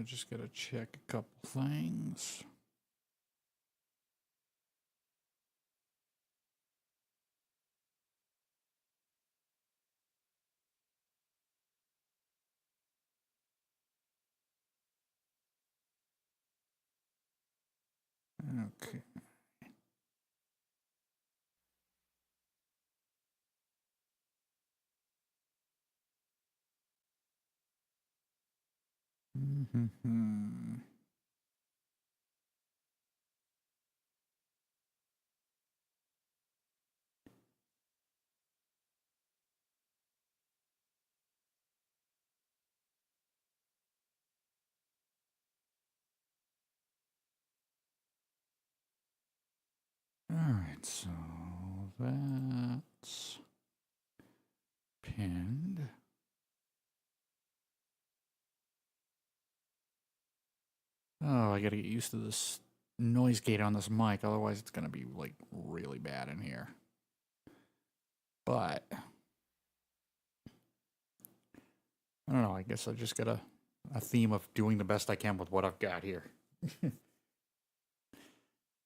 just gotta check a couple things. Okay. Mm-hmm. All right, so that's pinned. Oh, I gotta get used to this noise gate on this mic, otherwise it's gonna be like really bad in here. But I don't know, I guess I just got a theme of doing the best I can with what I've got here.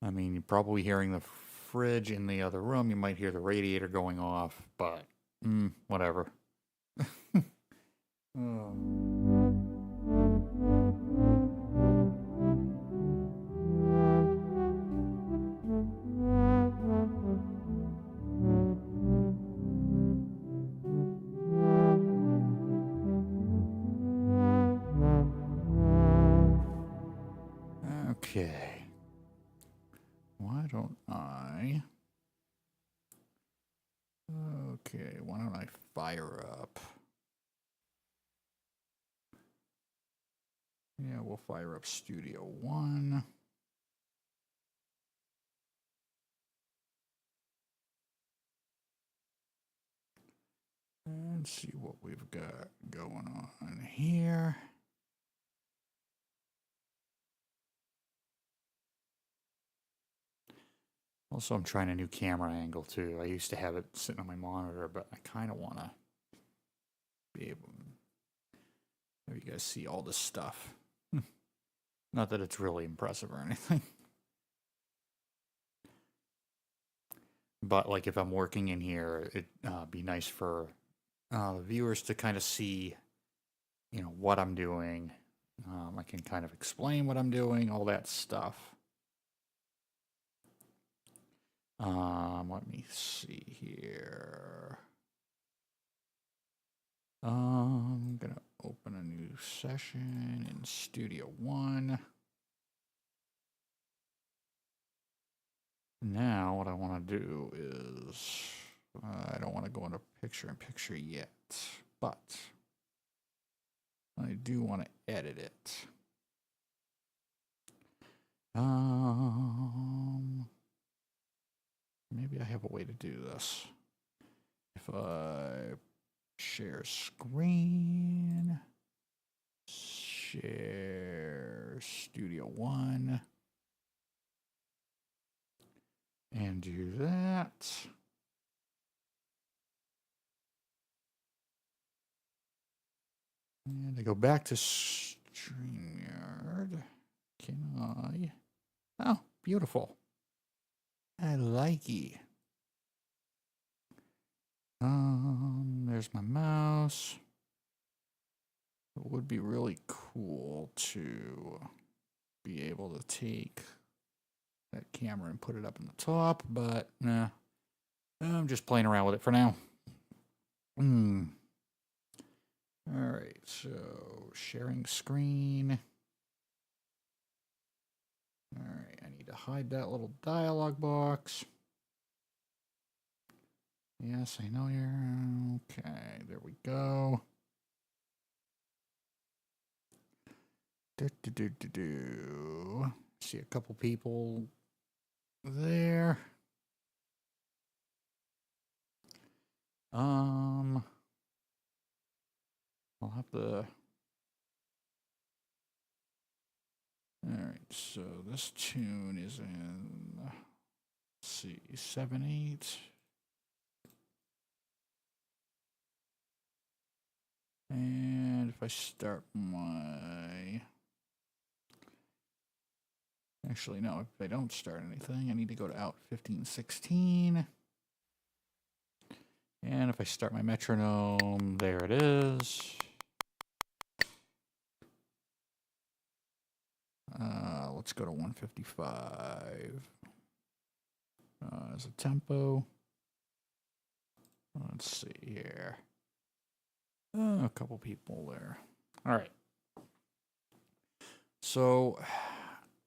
I mean, you're probably hearing the fridge in the other room, you might hear the radiator going off, but whatever. Oh. Okay. Why don't I... Okay, why don't I fire up... Yeah, we'll fire up Studio One. And see what we've got going on here. Also, I'm trying a new camera angle too. I used to have it sitting on my monitor, but I kind of want to be able to have you guys see all this stuff. Not that it's really impressive or anything. But like if I'm working in here, it'd be nice for the viewers to kind of see, you know, what I'm doing. I can kind of explain what I'm doing, all that stuff. Let me see here. I'm gonna open a new session in Studio One. Now, what I want to do is, I don't want to go into picture-in-picture yet, but I do want to edit it. Maybe I have a way to do this. If I share screen, share Studio One, and do that. And I go back to StreamYard. Can I? Oh, beautiful. I like it. There's my mouse. It would be really cool to be able to take that camera and put it up in the top, but nah. I'm just playing around with it for now. Alright, so sharing screen. Alright, I need to hide that little dialog box. Yes, I know you're... Okay, there we go. See a couple people there. I'll have to... Alright, so this tune is in... Let's see, 7/8. And if I start my Actually, no, if they don't start anything, I need to go to out 1516. And if I start my metronome, there it is. Let's go to 155 as a tempo. Let's see here. A couple people there. All right. So,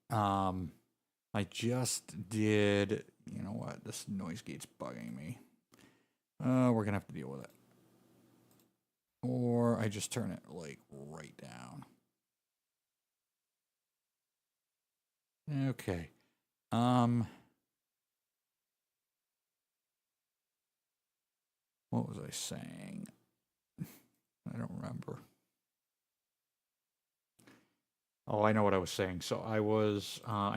I just did, you know what? This noise gate's bugging me. We're going to have to deal with it. Or I just turn it like right down. Okay. What was I saying? I don't remember. Oh, I know what I was saying. So I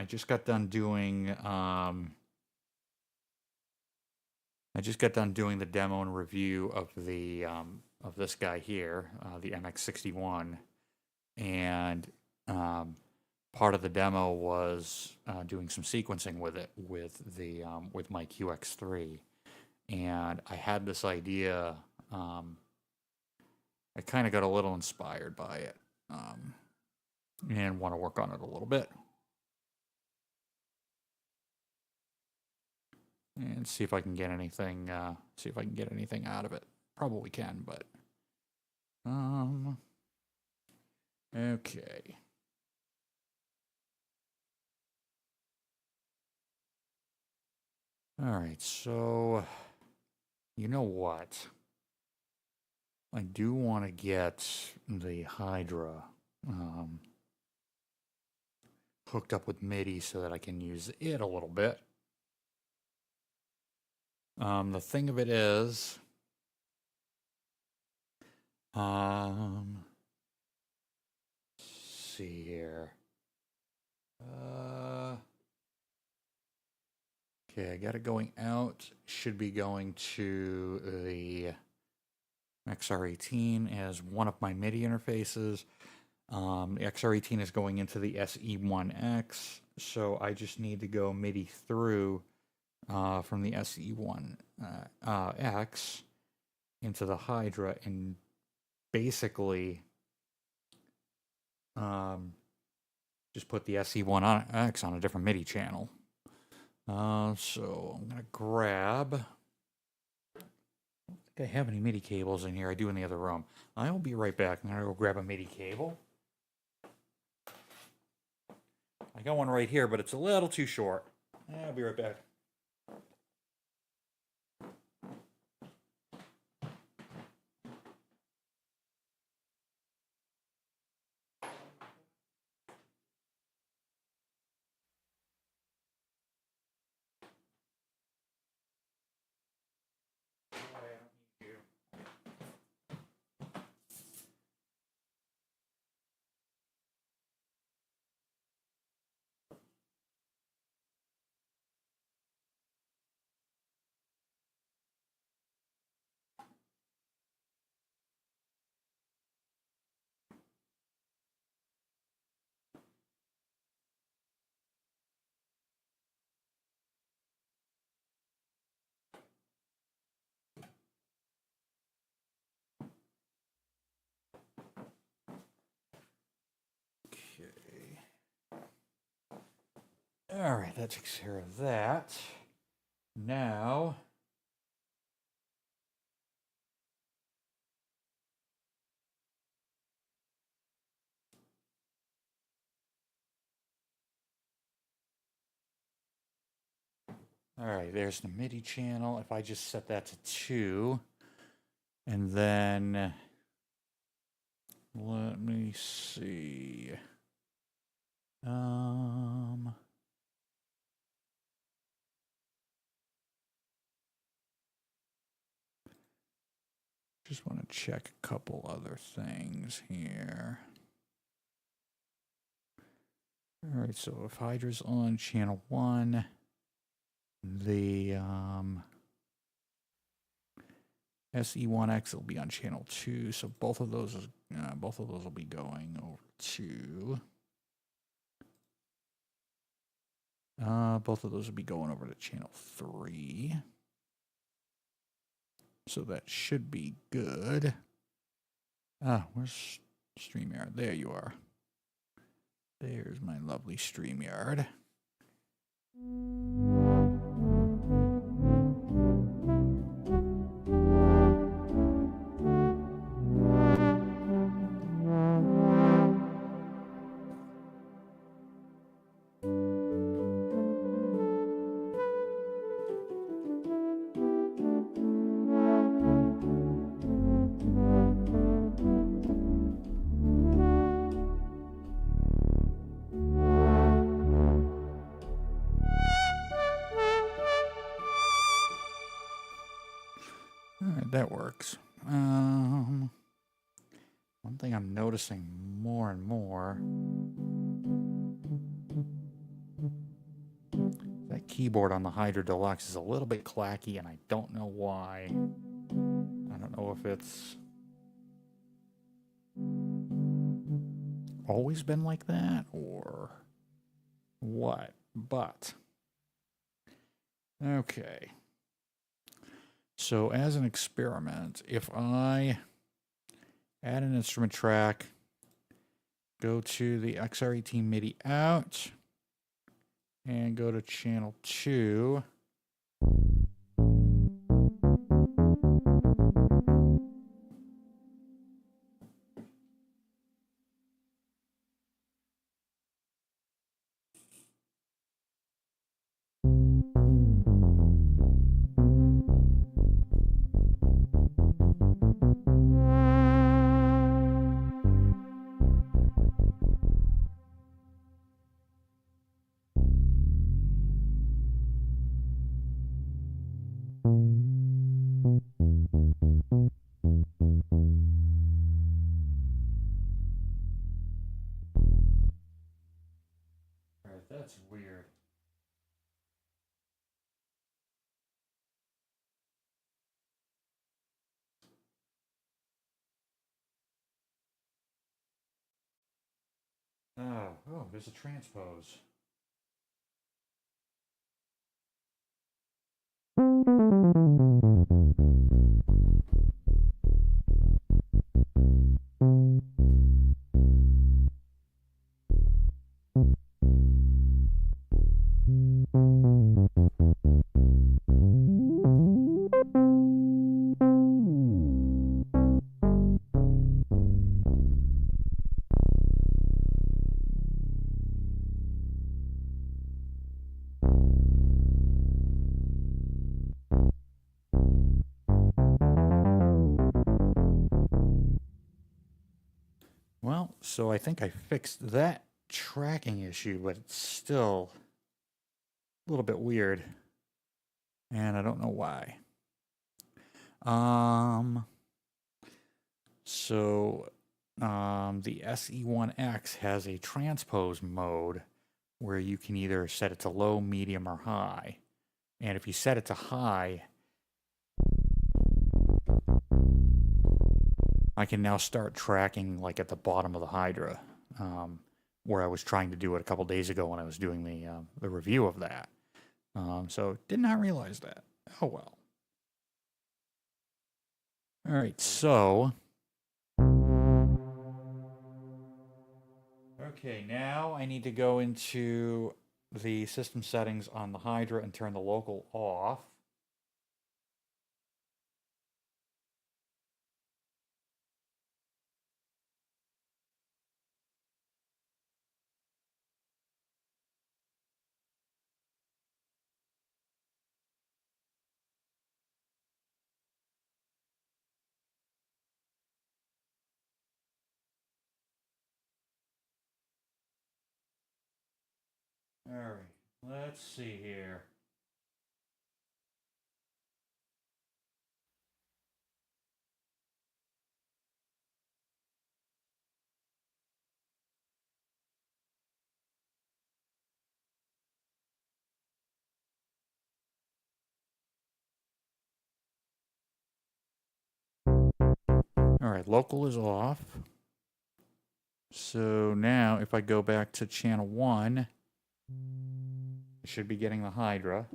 just got done doing, the demo and review of of this guy here, the MX61, and part of the demo was doing some sequencing with it with my QX3, and I had this idea. I kind of got a little inspired by it, and want to work on it a little bit. And see if I can get anything. See if I can get anything out of it. Probably can, but okay. All right, so you know what? I do want to get the Hydra hooked up with MIDI so that I can use it a little bit. The thing of it is, let's see here. Okay, I got it going out. Should be going to the XR18 as one of my MIDI interfaces. The XR18 is going into the SE1X, so I just need to go MIDI through from the SE1X into the Hydra and basically just put the SE1X on a different MIDI channel. So I'm going to grab... I don't think I have any MIDI cables in here. I do in the other room. I'll be right back. I'm going to go grab a MIDI cable. I got one right here, but it's a little too short. I'll be right back. All right, that takes care of that. Now, all right, there's the MIDI channel. If I just set that to 2, and then let me see. Just want to check a couple other things here. All right, so if Hydra's on channel 1, the SE1X will be on channel 2, so both of those will be going over to Both of those would be going over to channel 3. So that should be good. Where's StreamYard? There you are. There's my lovely StreamYard. Alright, that works. One thing I'm noticing more and more, that keyboard on the Hydra Deluxe is a little bit clacky, and I don't know why. I don't know if it's always been like that or what, but okay. So as an experiment, if I add an instrument track, go to the XR18 MIDI out, and go to channel 2. That's weird. Oh, there's a transpose. Well, so I think I fixed that tracking issue, but it's still a little bit weird. And I don't know why. The SE1X has a transpose mode where you can either set it to low, medium, or high. And if you set it to high, I can now start tracking like at the bottom of the Hydra, where I was trying to do it a couple days ago when I was doing the review of that. So did not realize that. Oh well. All right, so okay, now I need to go into the system settings on the Hydra and turn the local off. All right, let's see here. All right, local is off. So now if I go back to channel 1, I should be getting the Hydra.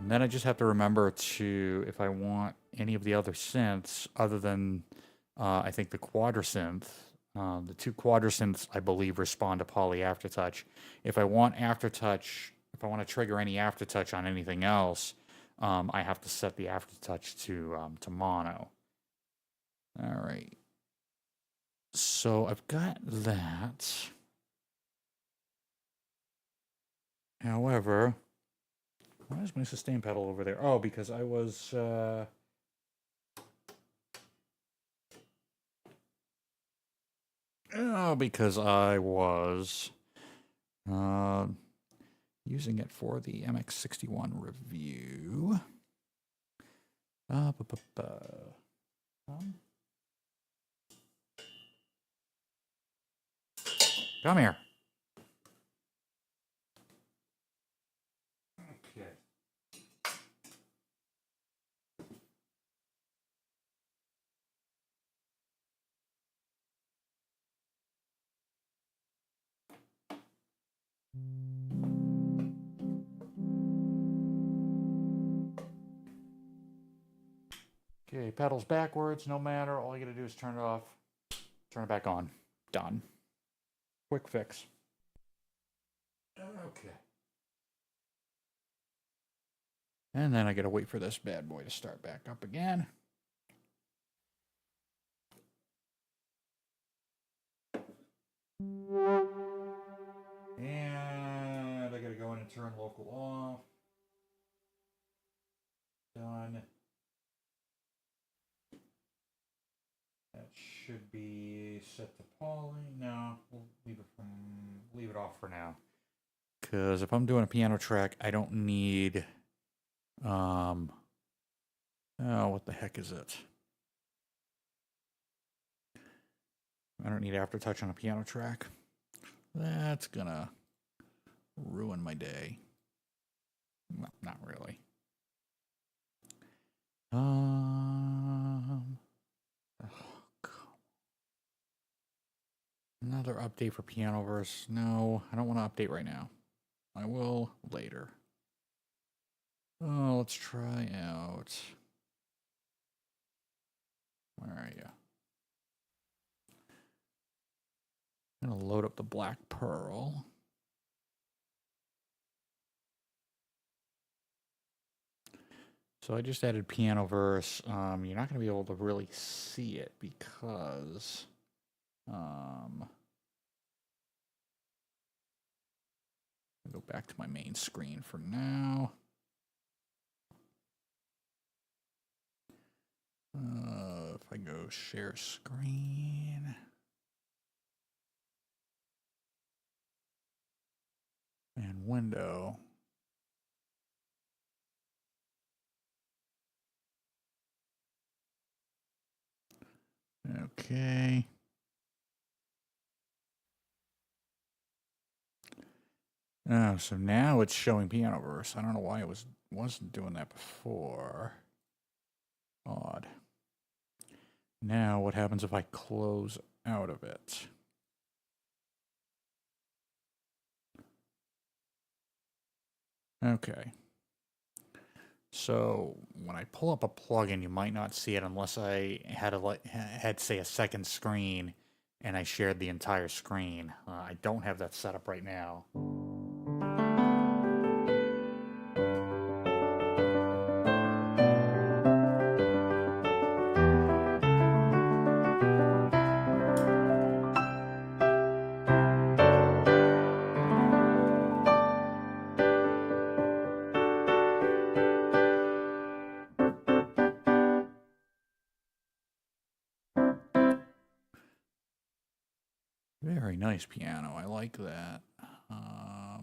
And then I just have to remember to, if I want any of the other synths other than, I think the quadrasynth, the two quadrasynths, I believe, respond to poly aftertouch. If I want aftertouch, if I want to trigger any aftertouch on anything else, I have to set the aftertouch to mono. All right. So I've got that. However, why is my sustain pedal over there? Oh, because I was... because I was using it for the MX61 review. Come here. Okay. Okay, pedals backwards, no matter. All you gotta do is turn it off, turn it back on. Done. Quick fix. Okay. And then I gotta wait for this bad boy to start back up again. And I gotta go in and turn local off. Done. That should be set to poly. No, we'll leave it off for now. Because if I'm doing a piano track, I don't need oh, what the heck is it? I don't need aftertouch on a piano track. That's gonna ruin my day. Well, not really. Oh, another update for Pianoverse. No, I don't want to update right now. I will later. Oh, let's try out. Where are you? I'm gonna load up the Black Pearl. So I just added Pianoverse. You're not gonna be able to really see it because I'll go back to my main screen for now. If I go share screen. And window. Okay. Oh, so now it's showing Pianoverse. I don't know why it wasn't doing that before. Odd. Now what happens if I close out of it? Okay. So when I pull up a plugin, you might not see it unless I had say a second screen and I shared the entire screen. I don't have that set up right now. Very nice piano. I like that. I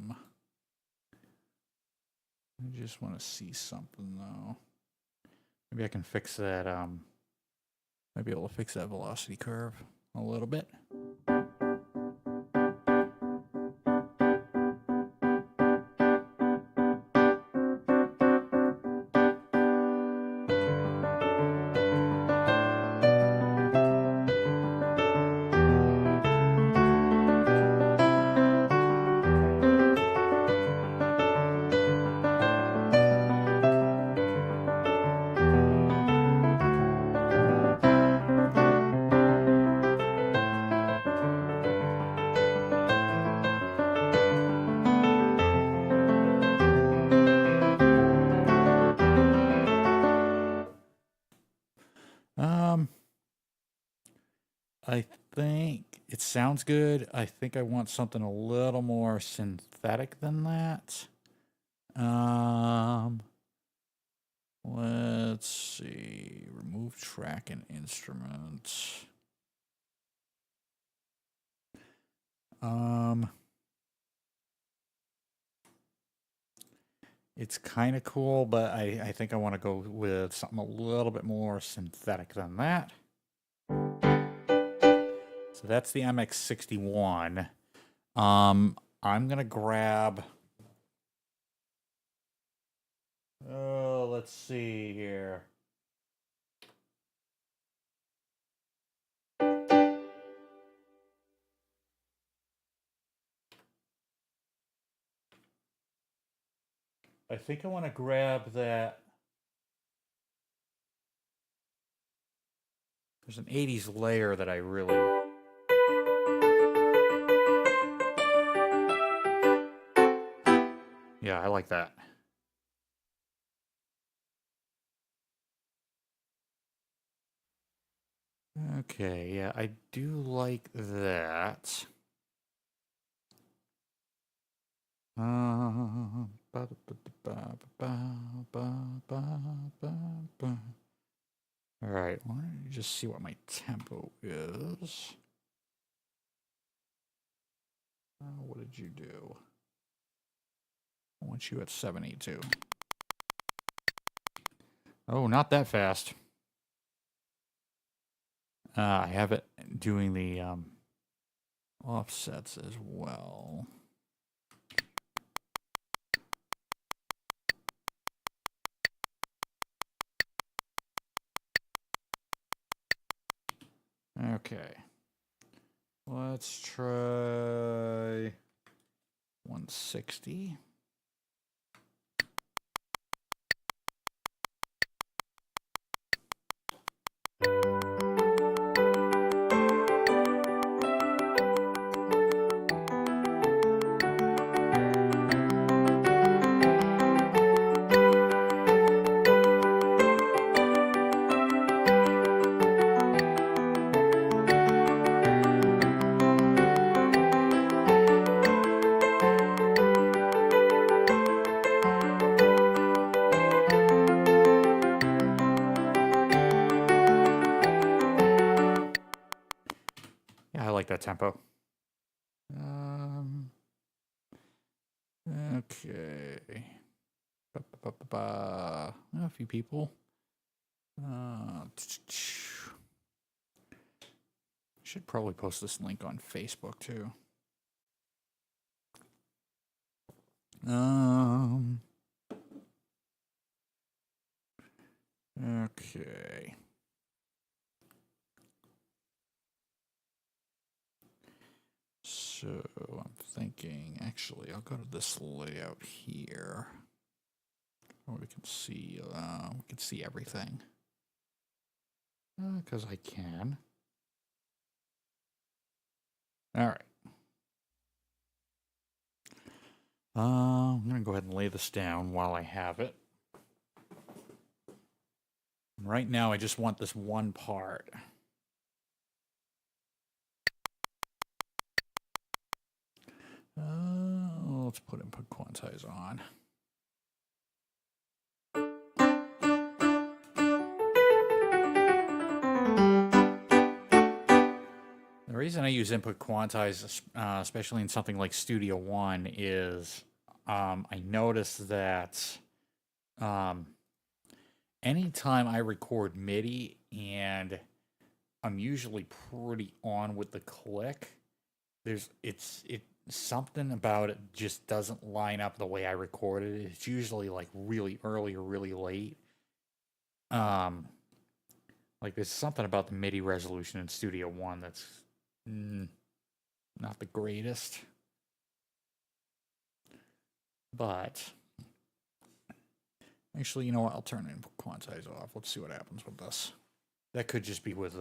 just want to see something though. Maybe I can fix that Might be able to fix that velocity curve a little bit. I think it sounds good. I think I want something a little more synthetic than that. Let's see. Remove track and instrument. It's kind of cool, but I think I want to go with something a little bit more synthetic than that. So that's the MX61. I'm gonna grab. Oh, let's see here. I think I want to grab that. There's an 80s layer that I really. Yeah, I like that. Okay, yeah, I do like that. All right, why don't you just see what my tempo is? What did you do? I want you at 72. Oh, not that fast. I have it doing the offsets as well. Okay. Let's try 160. Yeah, I like that tempo. Okay. A few people. Should probably post this link on Facebook too. Okay. So I'm thinking, actually, I'll go to this layout here. Where we can see everything. Because I can. All right. I'm going to go ahead and lay this down while I have it. Right now, I just want this one part. Let's put input quantize on. The reason I use input quantize, especially in something like Studio One, is I notice that anytime I record MIDI and I'm usually pretty on with the click. It's something about it just doesn't line up the way I recorded it. It's usually like really early or really late. Um, like there's something about the MIDI resolution in Studio One that's not the greatest. But actually, you know what? I'll turn it and quantize off. Let's see what happens with this. That could just be with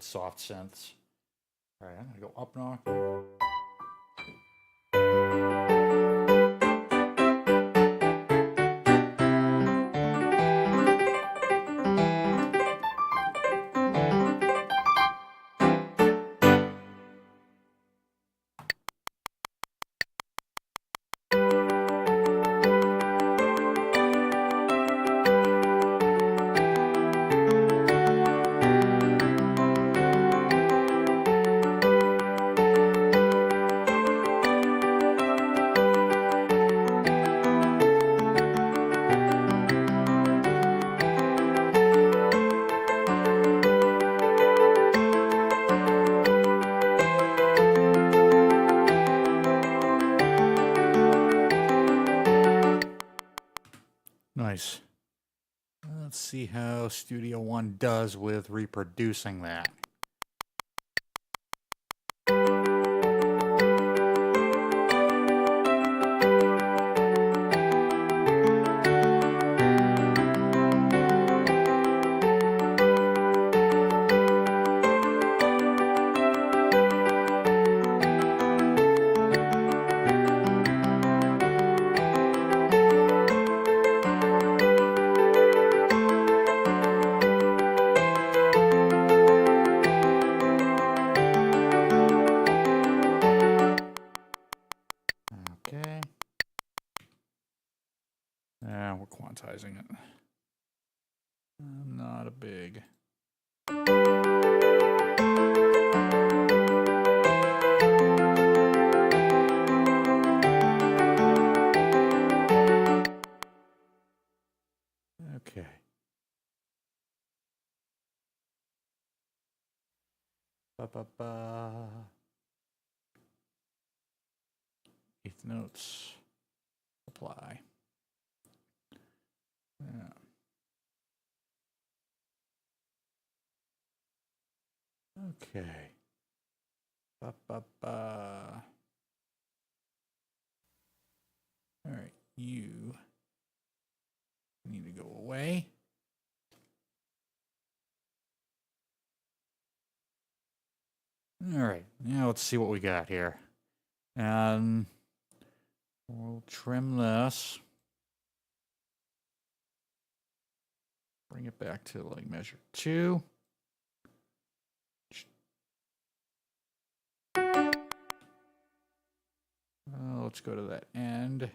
soft synths. All right, I'm gonna go up an octave. Nice. Let's see how Studio One does with reproducing that. Okay. We're quantizing it. Not a big. Okay. Ba-ba-ba. Eighth notes. Apply. Yeah. Okay. Ba-ba-ba. All right, you need to go away. All right, now let's see what we got here. And we'll trim this. Bring it back to like measure 2. Let's go to that end.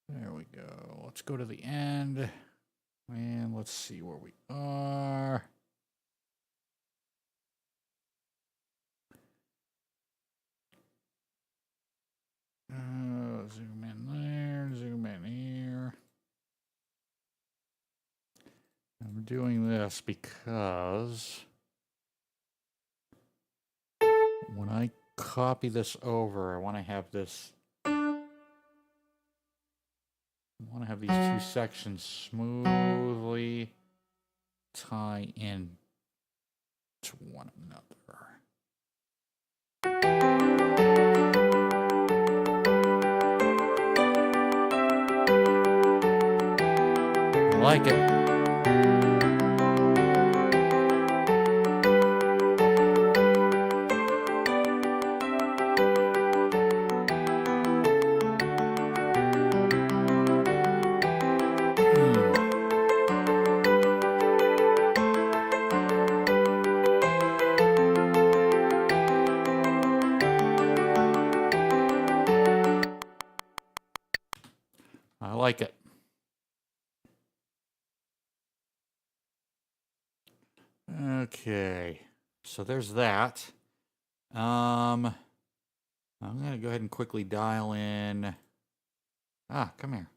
There we go. Let's go to the end. And let's see where we are. Zoom in there, zoom in here. I'm doing this because when I copy this over, I want to have this. I want to have these two sections smoothly tie in to one another. I like it. I like it. Okay, so there's that. I'm going to go ahead and quickly dial in. Come here.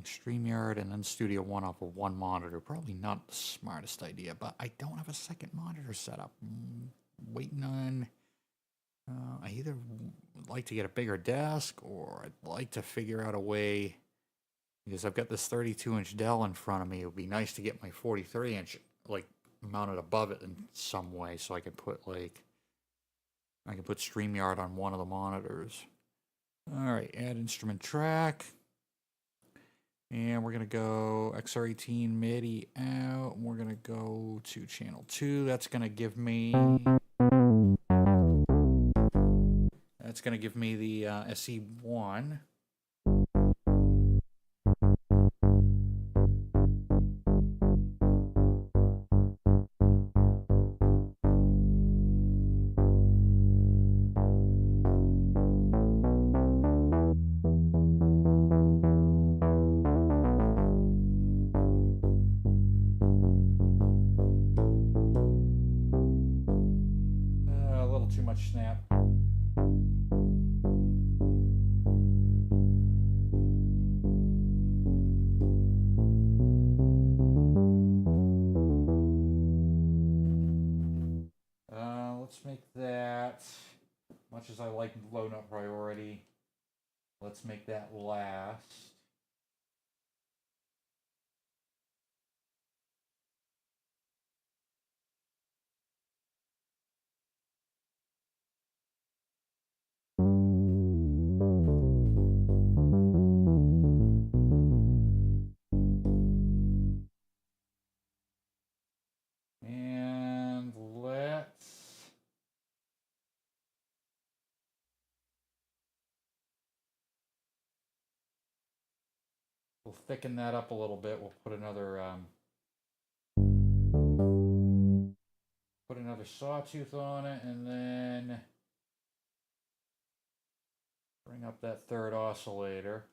StreamYard and then Studio One off of one monitor. Probably not the smartest idea, but I don't have a second monitor set up. Waiting on... I either would like to get a bigger desk, or I'd like to figure out a way, because I've got this 32-inch Dell in front of me. It would be nice to get my 43-inch like mounted above it in some way, so I could put StreamYard on one of the monitors. All right, add instrument track. And we're going to go XR18 MIDI out. And we're going to go to channel 2. That's going to give me... That's going to give me the SE1. A little too much snap. Let's make that, much as I like low note priority, let's make that last. And we'll thicken that up a little bit. We'll put another sawtooth on it, and then bring up that third oscillator.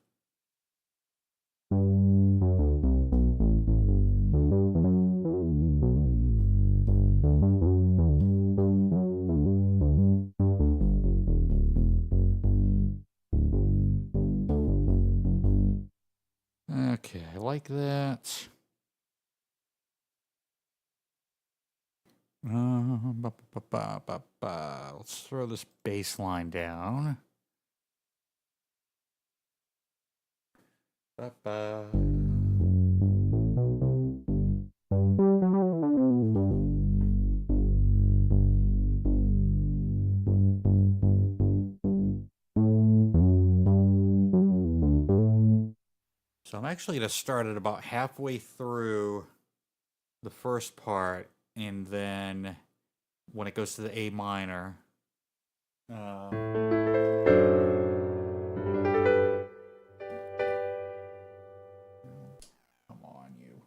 Okay, I like that. Let's throw this bass line down. So I'm actually going to start at about halfway through the first part, and then when it goes to the A minor, come on, you.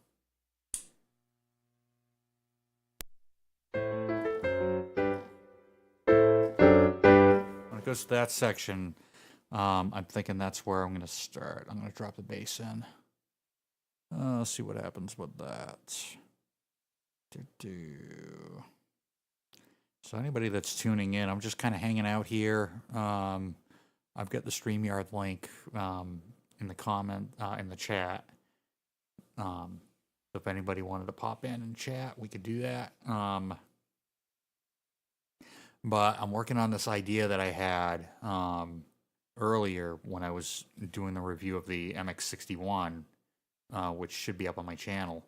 When it goes to that section, I'm thinking that's where I'm going to start. I'm going to drop the bass in. Let's see what happens with that. So anybody that's tuning in, I'm just kind of hanging out here. I've got the StreamYard link in the comment, in the chat. If anybody wanted to pop in and chat, we could do that. But I'm working on this idea that I had earlier when I was doing the review of the MX61, which should be up on my channel.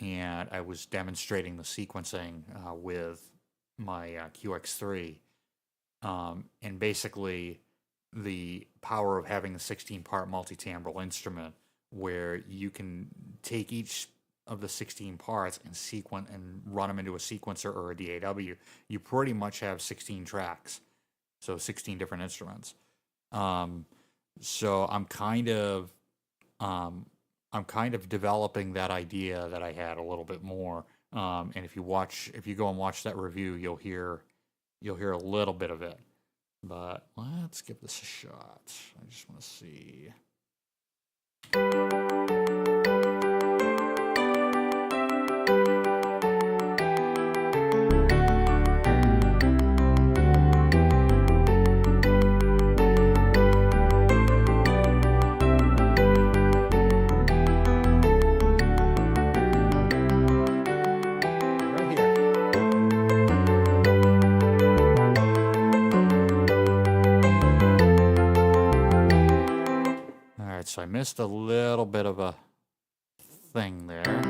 And I was demonstrating the sequencing with my QX3. And basically, the power of having a 16-part multi-timbral instrument where you can take each of the 16 parts and sequence and run them into a sequencer or a DAW. You pretty much have 16 tracks, so 16 different instruments. So I'm kind of developing that idea that I had a little bit more. And if you go and watch that review, you'll hear a little bit of it. But let's give this a shot. I just want to see. so I missed a little bit of a thing there.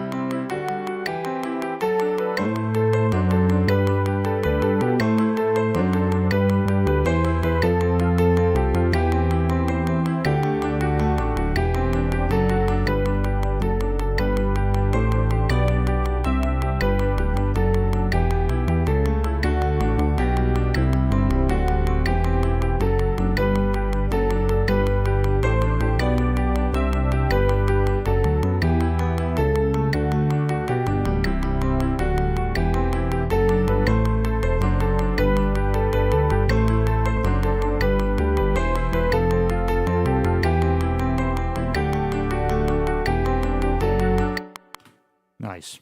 Nice.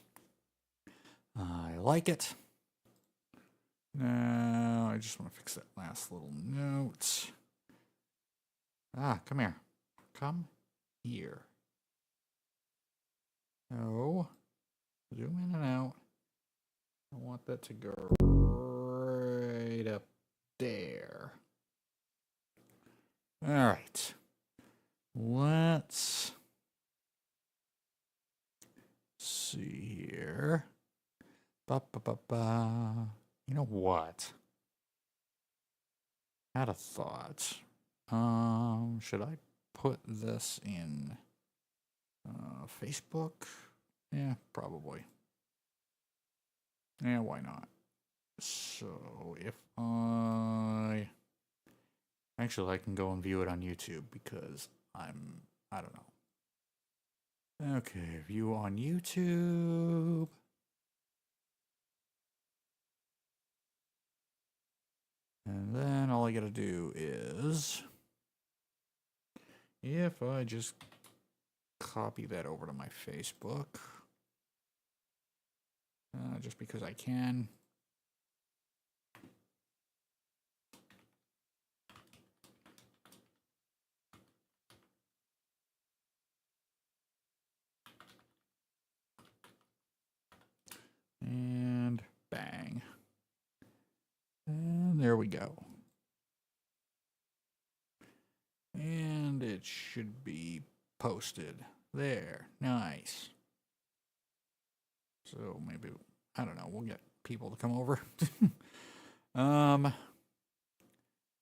I like it. Now, I just want to fix that last little note. Ah, come here. Come here. No. Zoom in and out. I want that to go right up there. All right. Let's see here. You know what? Had a thought. Should I put this in Facebook? Yeah, probably. Yeah, why not? So if actually I can go and view it on YouTube because I don't know. Okay, view on YouTube. And then all I gotta do is, if I just copy that over to my Facebook, just because I can. And bang. And there we go. And it should be posted there. Nice. So maybe, I don't know, we'll get people to come over. All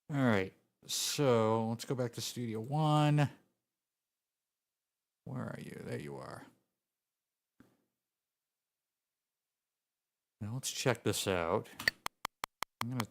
right. So let's go back to Studio One. Where are you? There you are. Now let's check this out. I'm gonna...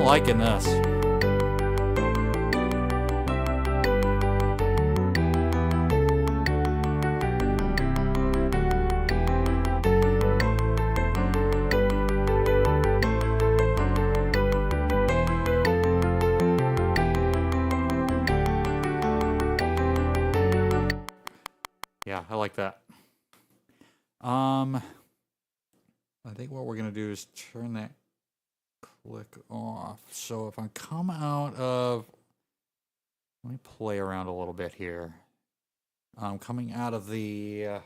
liking this. Yeah, I like that. I think what we're gonna do is turn that click off. So if I come out of, let me play around a little bit here. I'm coming out of the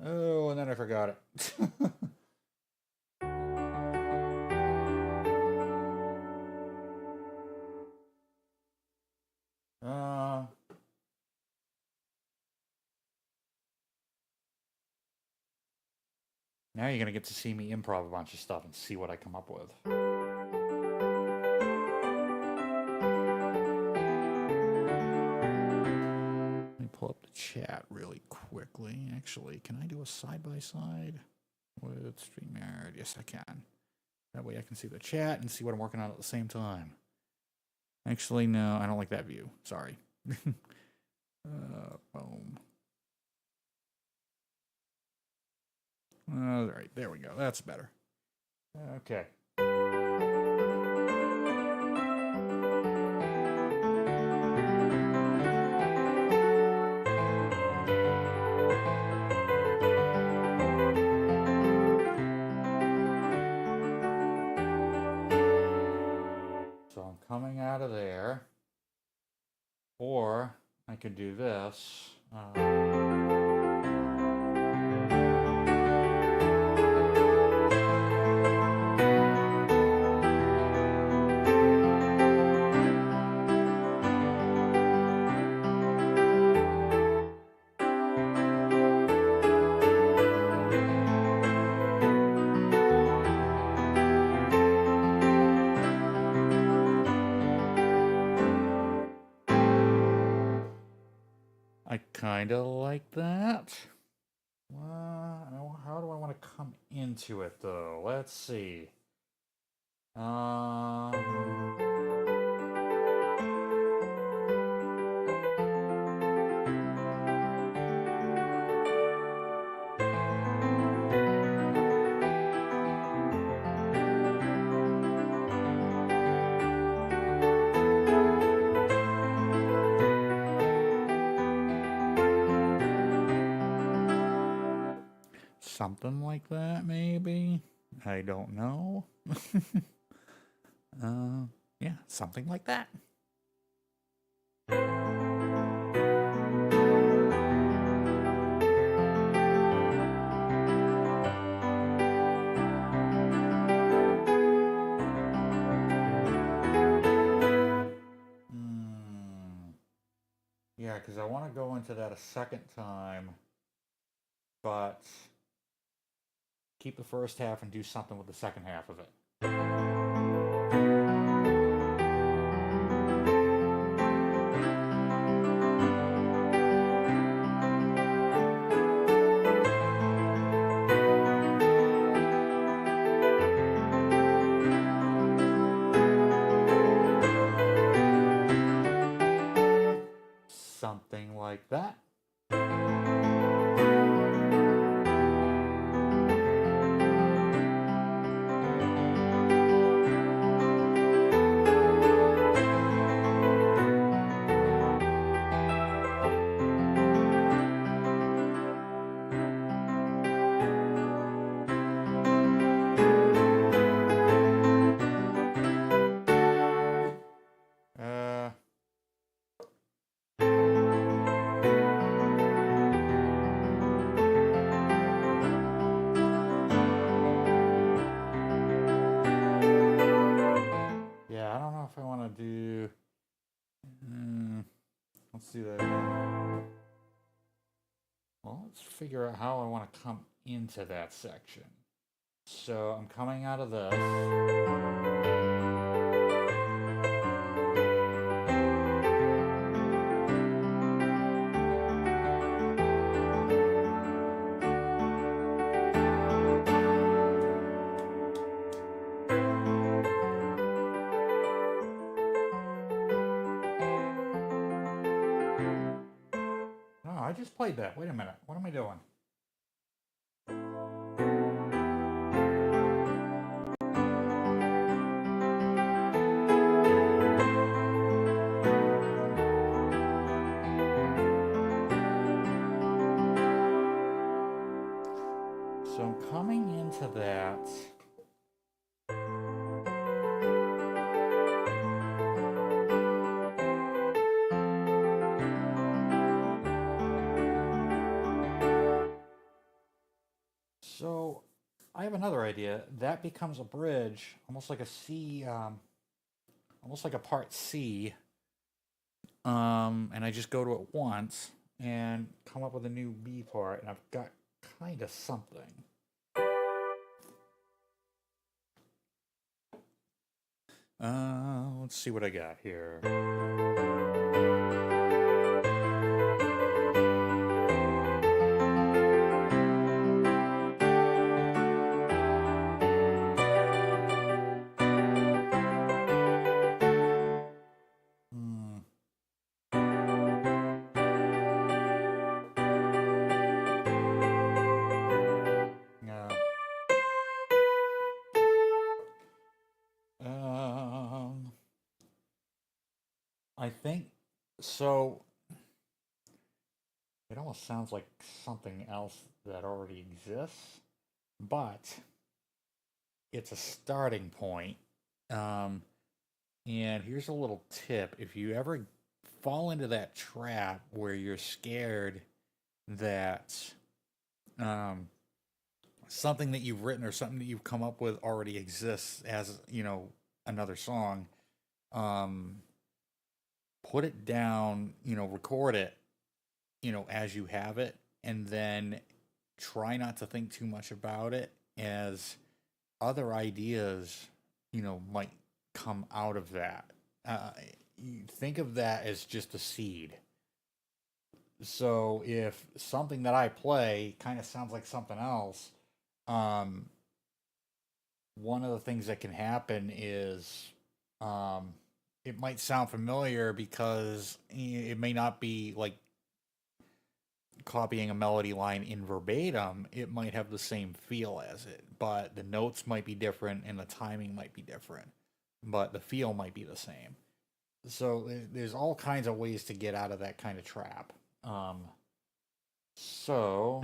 oh, and then I forgot it. Now you're going to get to see me improv a bunch of stuff and see what I come up with. chat really quickly. Actually, can I do a side-by-side with StreamYard? Yes, I can. That way I can see the chat and see what I'm working on at the same time. Actually, no, I don't like that view. Sorry. Boom. All right, there we go. That's better. Okay. So I'm coming out of there. Or I could do this. I kind of like that. How do I want to come into it, though? Let's see. Something like that, maybe? I don't know. Yeah, something like that. Yeah, because I want to go into that a second time, but keep the first half and do something with the second half of it. Something like that. Yeah, I don't know if I want to do... let's do that again. Well, let's figure out how I want to come into that section. So I'm coming out of this. Oh, I just played that. Wait a minute. What am I doing? So I'm coming into that. So I have another idea. That becomes a bridge, almost like a C, almost like a part C. And I just go to it once and come up with a new B part, and I've got kind of something. Let's see what I got here. think so. It almost sounds like something else that already exists, but it's a starting point. Um, and here's a little tip: if you ever fall into that trap where you're scared that um, something that you've written or something that you've come up with already exists as, another song, um, put it down, record it, as you have it, and then try not to think too much about it, as other ideas, might come out of that. You think of that as just a seed. So if something that I play kind of sounds like something else, um, one of the things that can happen is it might sound familiar because it may not be like copying a melody line in verbatim. It might have the same feel as it, but the notes might be different and the timing might be different, but the feel might be the same. So there's all kinds of ways to get out of that kind of trap. So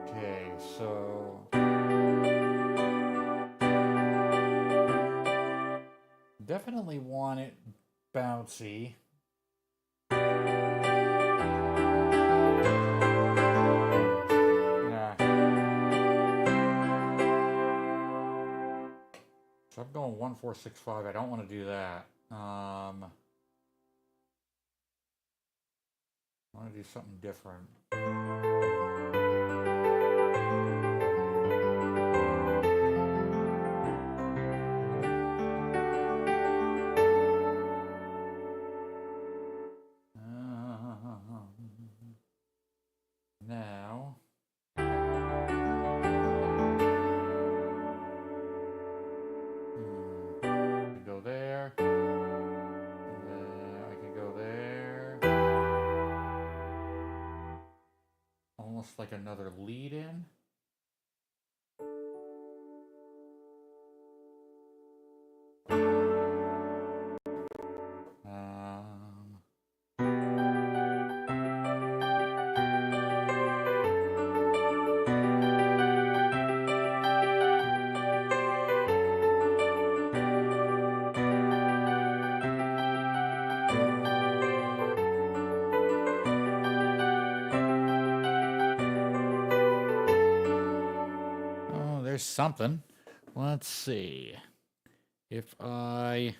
okay, so definitely want it bouncy. Nah. So I'm going 1-4-6-5. I don't want to do that. I want to do something different. Now, I could go there. And then I could go there. Almost like another lead in. Oh, there's something. Let's see. If I...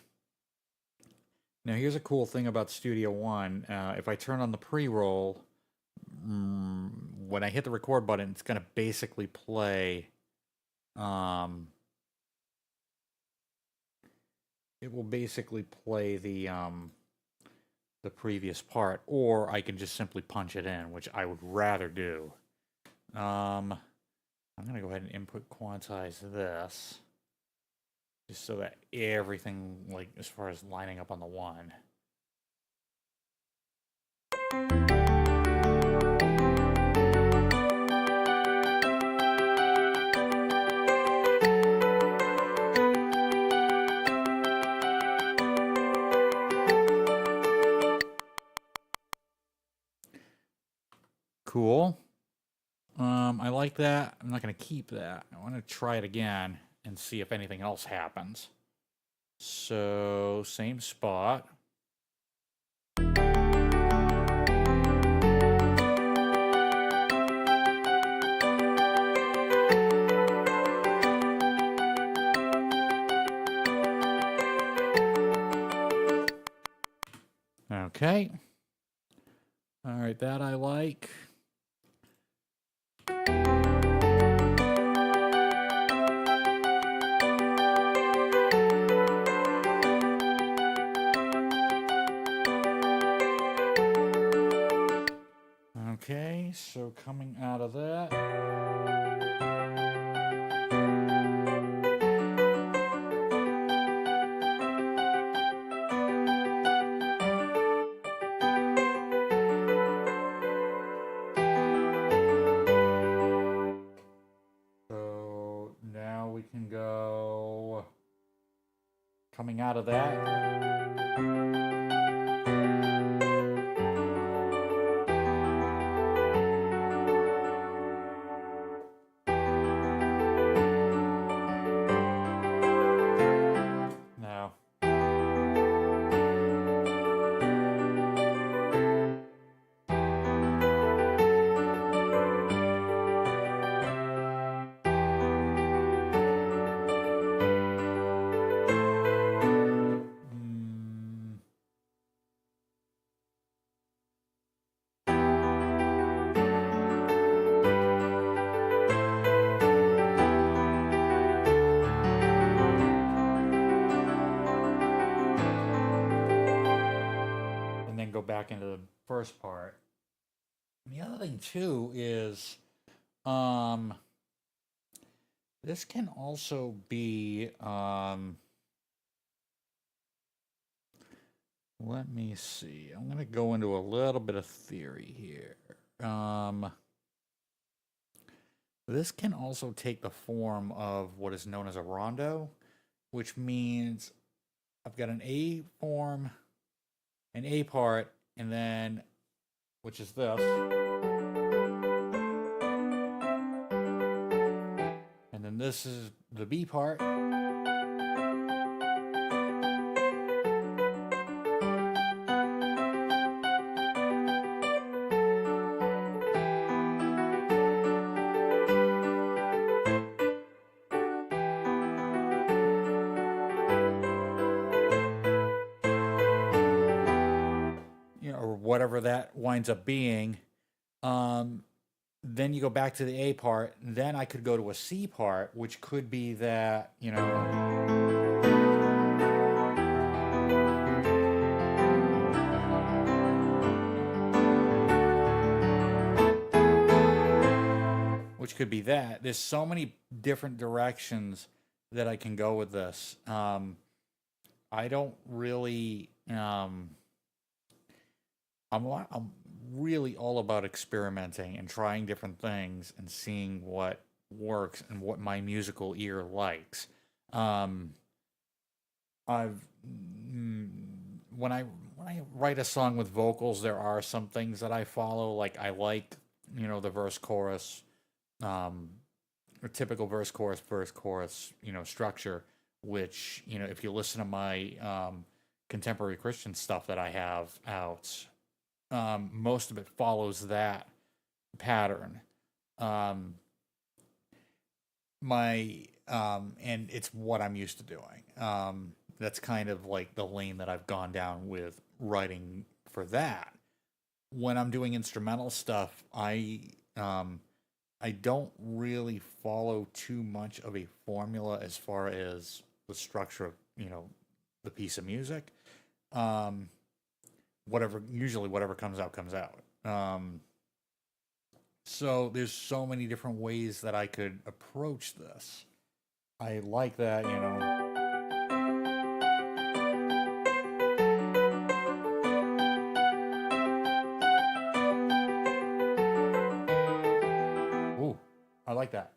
Now, here's a cool thing about Studio One. If I turn on the pre-roll, when I hit the record button, it's going to basically play... it will basically play the previous part, or I can just simply punch it in, which I would rather do. I'm going to go ahead and input quantize this, just so that everything, like, as far as lining up on the one. Cool. I like that. I'm not going to keep that. I want to try it again and see if anything else happens. So, same spot. Okay. All right, that I like. Okay, so coming out of that. out of that. Now, and then go back into the first part. And the other thing too is, this can also be, let me see. I'm gonna go into a little bit of theory here. This can also take the form of what is known as a rondo, which means I've got an A form, an A part, and then, which is this. And then this is the B part. Or whatever that winds up being. Then you go back to the A part. Then I could go to a C part, which could be that, which could be that. There's so many different directions that I can go with this. I don't really. I'm really all about experimenting and trying different things and seeing what works and what my musical ear likes. I've when I write a song with vocals, there are some things that I follow. Like I like the verse chorus, or typical verse chorus structure. Which if you listen to my contemporary Christian stuff that I have out. Most of it follows that pattern. And it's what I'm used to doing. That's kind of like the lane that I've gone down with writing for that. When I'm doing instrumental stuff, I don't really follow too much of a formula as far as the structure of the piece of music. Whatever comes out. So there's so many different ways that I could approach this. I like that, Ooh, I like that.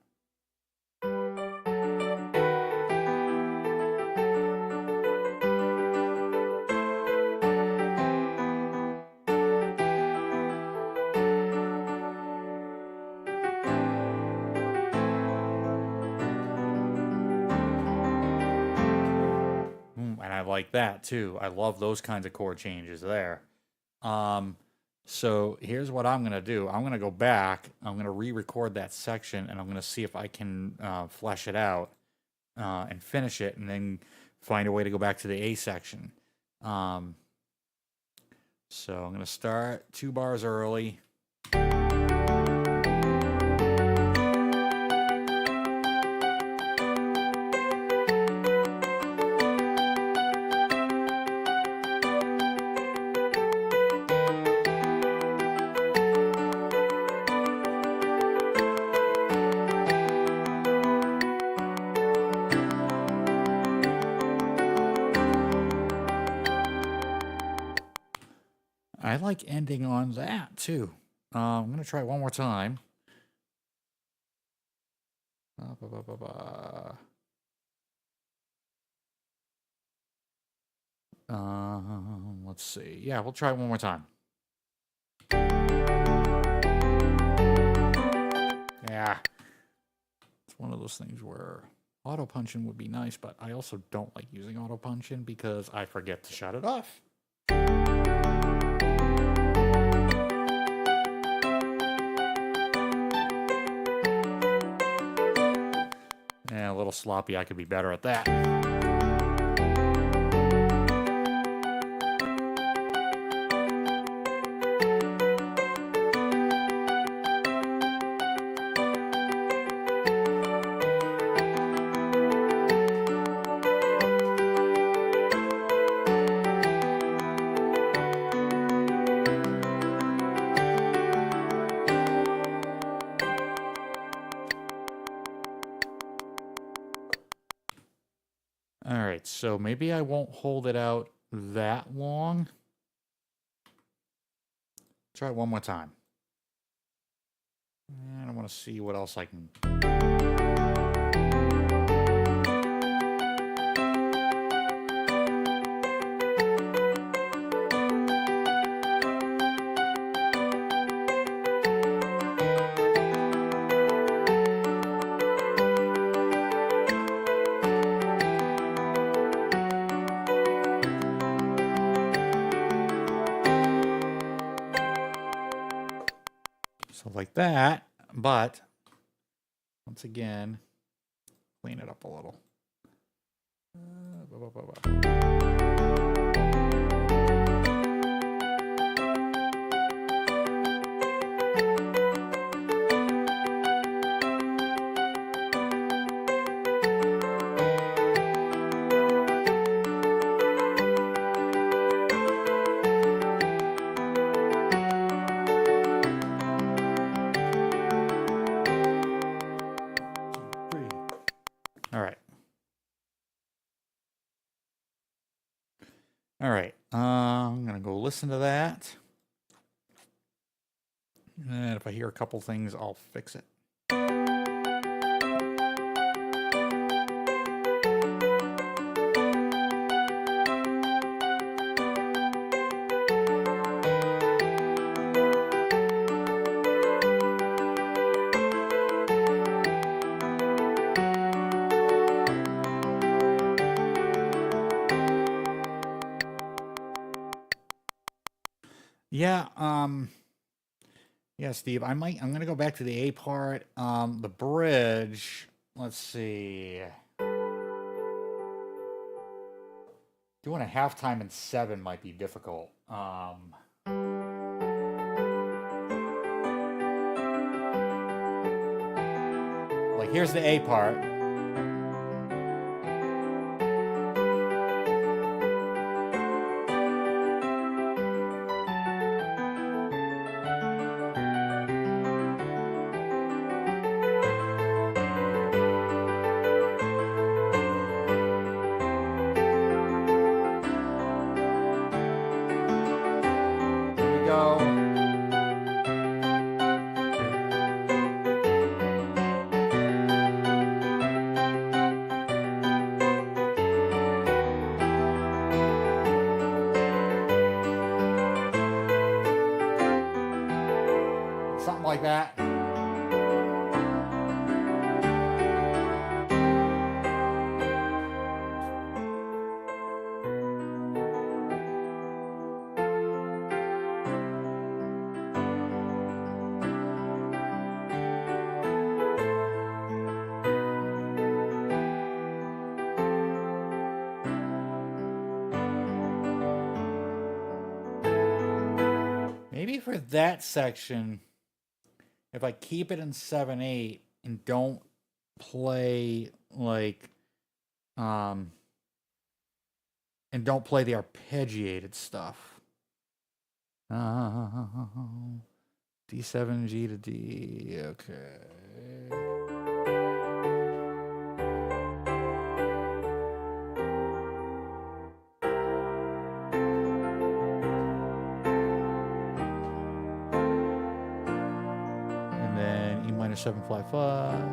And I like that too. I love those kinds of chord changes there. So here's what I'm gonna do. I'm gonna go back. I'm gonna re-record that section, and I'm gonna see if I can flesh it out and finish it, and then find a way to go back to the A section. So I'm gonna start 2 bars early. I like ending on that too. I'm gonna try it one more time. Let's see. Yeah, we'll try it one more time. Yeah. It's one of those things where auto punching would be nice, but I also don't like using auto punching because I forget to shut it off. Yeah, a little sloppy. I could be better at that. All right, so maybe I won't hold it out that long. Try it one more time. And I want to see what else I can... So like that, but once again, clean it up a little. All right, I'm gonna go listen to that. And if I hear a couple things, I'll fix it. Yeah, yeah, Steve, I'm gonna go back to the A part. The bridge, let's see. Doing a halftime in 7 might be difficult. Like here's the A part. Something like that. Maybe for that section, if I keep it in 7/8 and don't play like and don't play the arpeggiated stuff. D7 G to D. Okay. And then E minor 7 flat 5.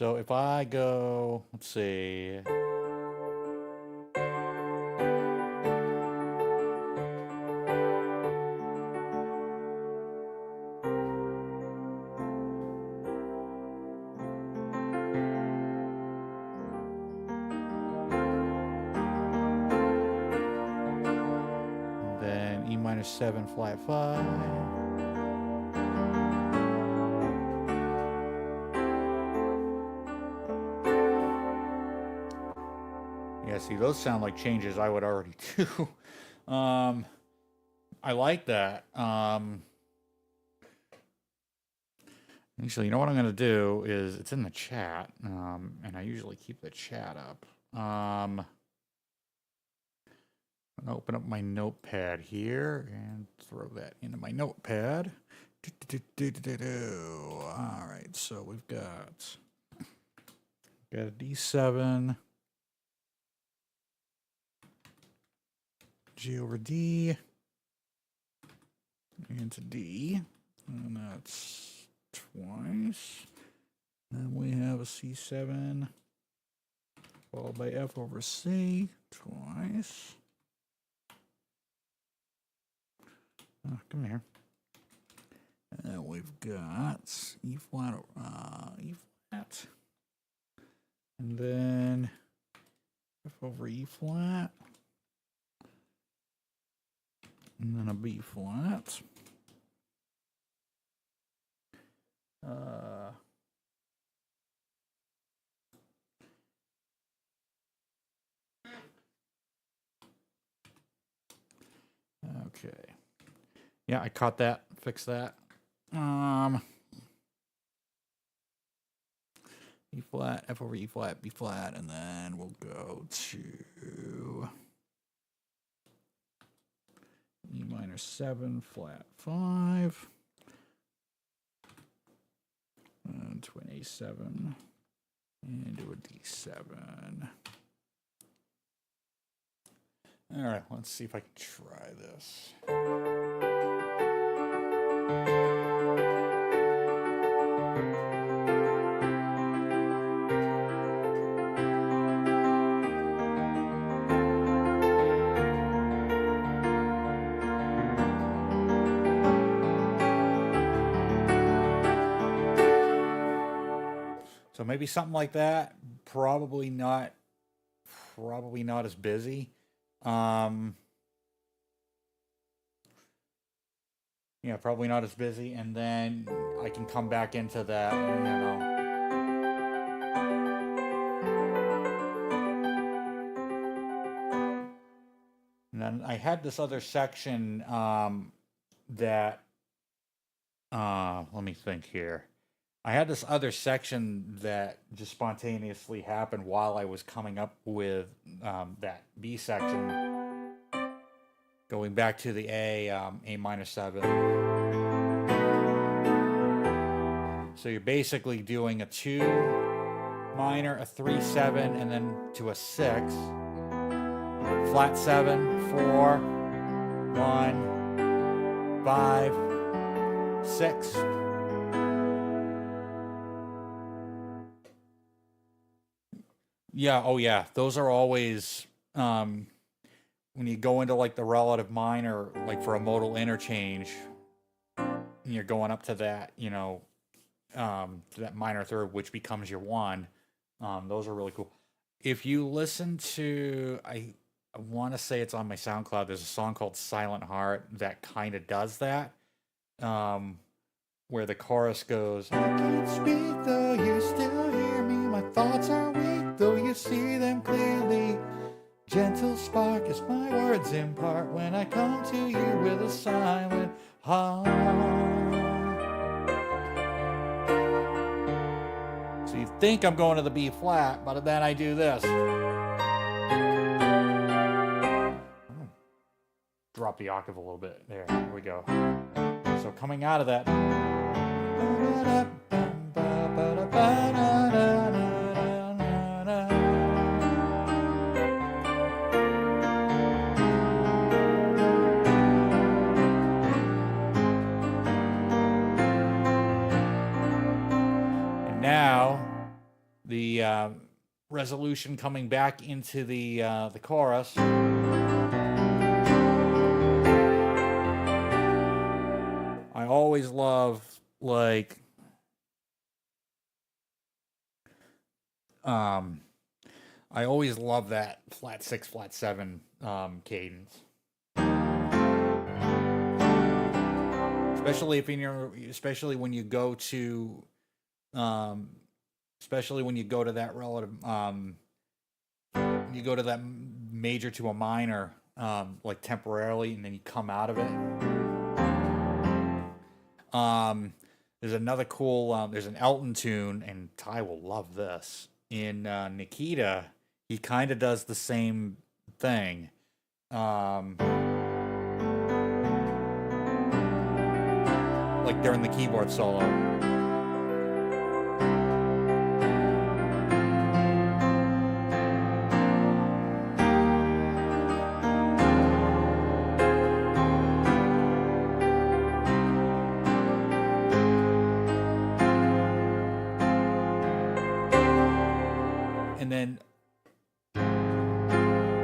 So if I go, let's see. Then E minor 7 flat 5. Yeah, see, those sound like changes I would already do. I like that. Actually, you know what I'm going to do is, it's in the chat, and I usually keep the chat up. I'm going to open up my notepad here and throw that into my notepad. All right, so we've got a D7, G over D, into D, and that's twice. Then we have a C7, followed by F over C, twice. Oh, come here. And we've got E flat, E flat. And then F over E flat. And then a B flat. Okay. Yeah, I caught that, fixed that. E flat, F over E flat, B flat, and then we'll go to E minor 7, flat 5, and to an A7, and do a D7. All right, let's see if I can try this. So maybe something like that. Probably not as busy. Yeah, probably not as busy, and then I can come back into that, you know. And then I had this other section that let me think here. I had this other section that just spontaneously happened while I was coming up with that B section. Going back to the A minor 7. So you're basically doing a 2 minor, a 3 7, and then to a 6. Flat 7, 4, 1, 5, 6. Yeah, oh yeah, those are always when you go into like the relative minor, like for a modal interchange, and you're going up to that, you know, to that minor third, which becomes your 1. Those are really cool. If you listen to, I want to say it's on my SoundCloud, there's a song called Silent Heart that kind of does that, where the chorus goes, I can't speak though you still hear me, my thoughts are weak though you see them clearly. Gentle spark is my words impart when I come to you with a silent heart. So you think I'm going to the B flat, but then I do this. Drop the octave a little bit. There, here we go. So coming out of that. And now resolution coming back into the chorus. I always love, like, I always love that flat 6, flat 7 cadence. Especially if especially when you go to, especially when you go to that relative, when you go to that major to a minor, like temporarily, and then you come out of it. There's another cool, there's an Elton tune, and Ty will love this. In Nikita, he kind of does the same thing. Like during the keyboard solo. And then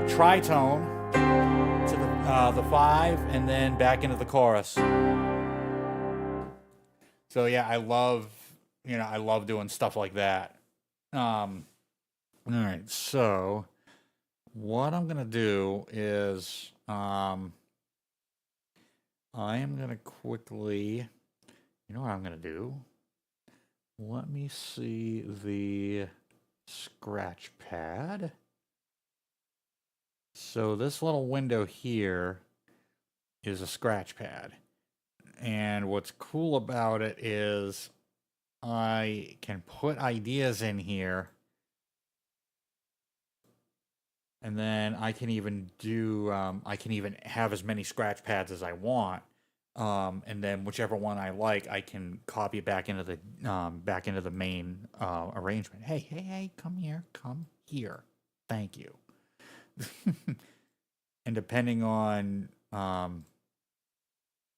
tritone to the 5, and then back into the chorus. So yeah, I love doing stuff like that. All right, so what I'm gonna do is I am gonna quickly, you know what I'm gonna do? Let me see the scratch pad. So this little window here is a scratch pad. And what's cool about it is I can put ideas in here. And then I can even do, I can even have as many scratch pads as I want. And then whichever one I like, I can copy it back into the main arrangement. Hey, come here. Thank you. And depending on,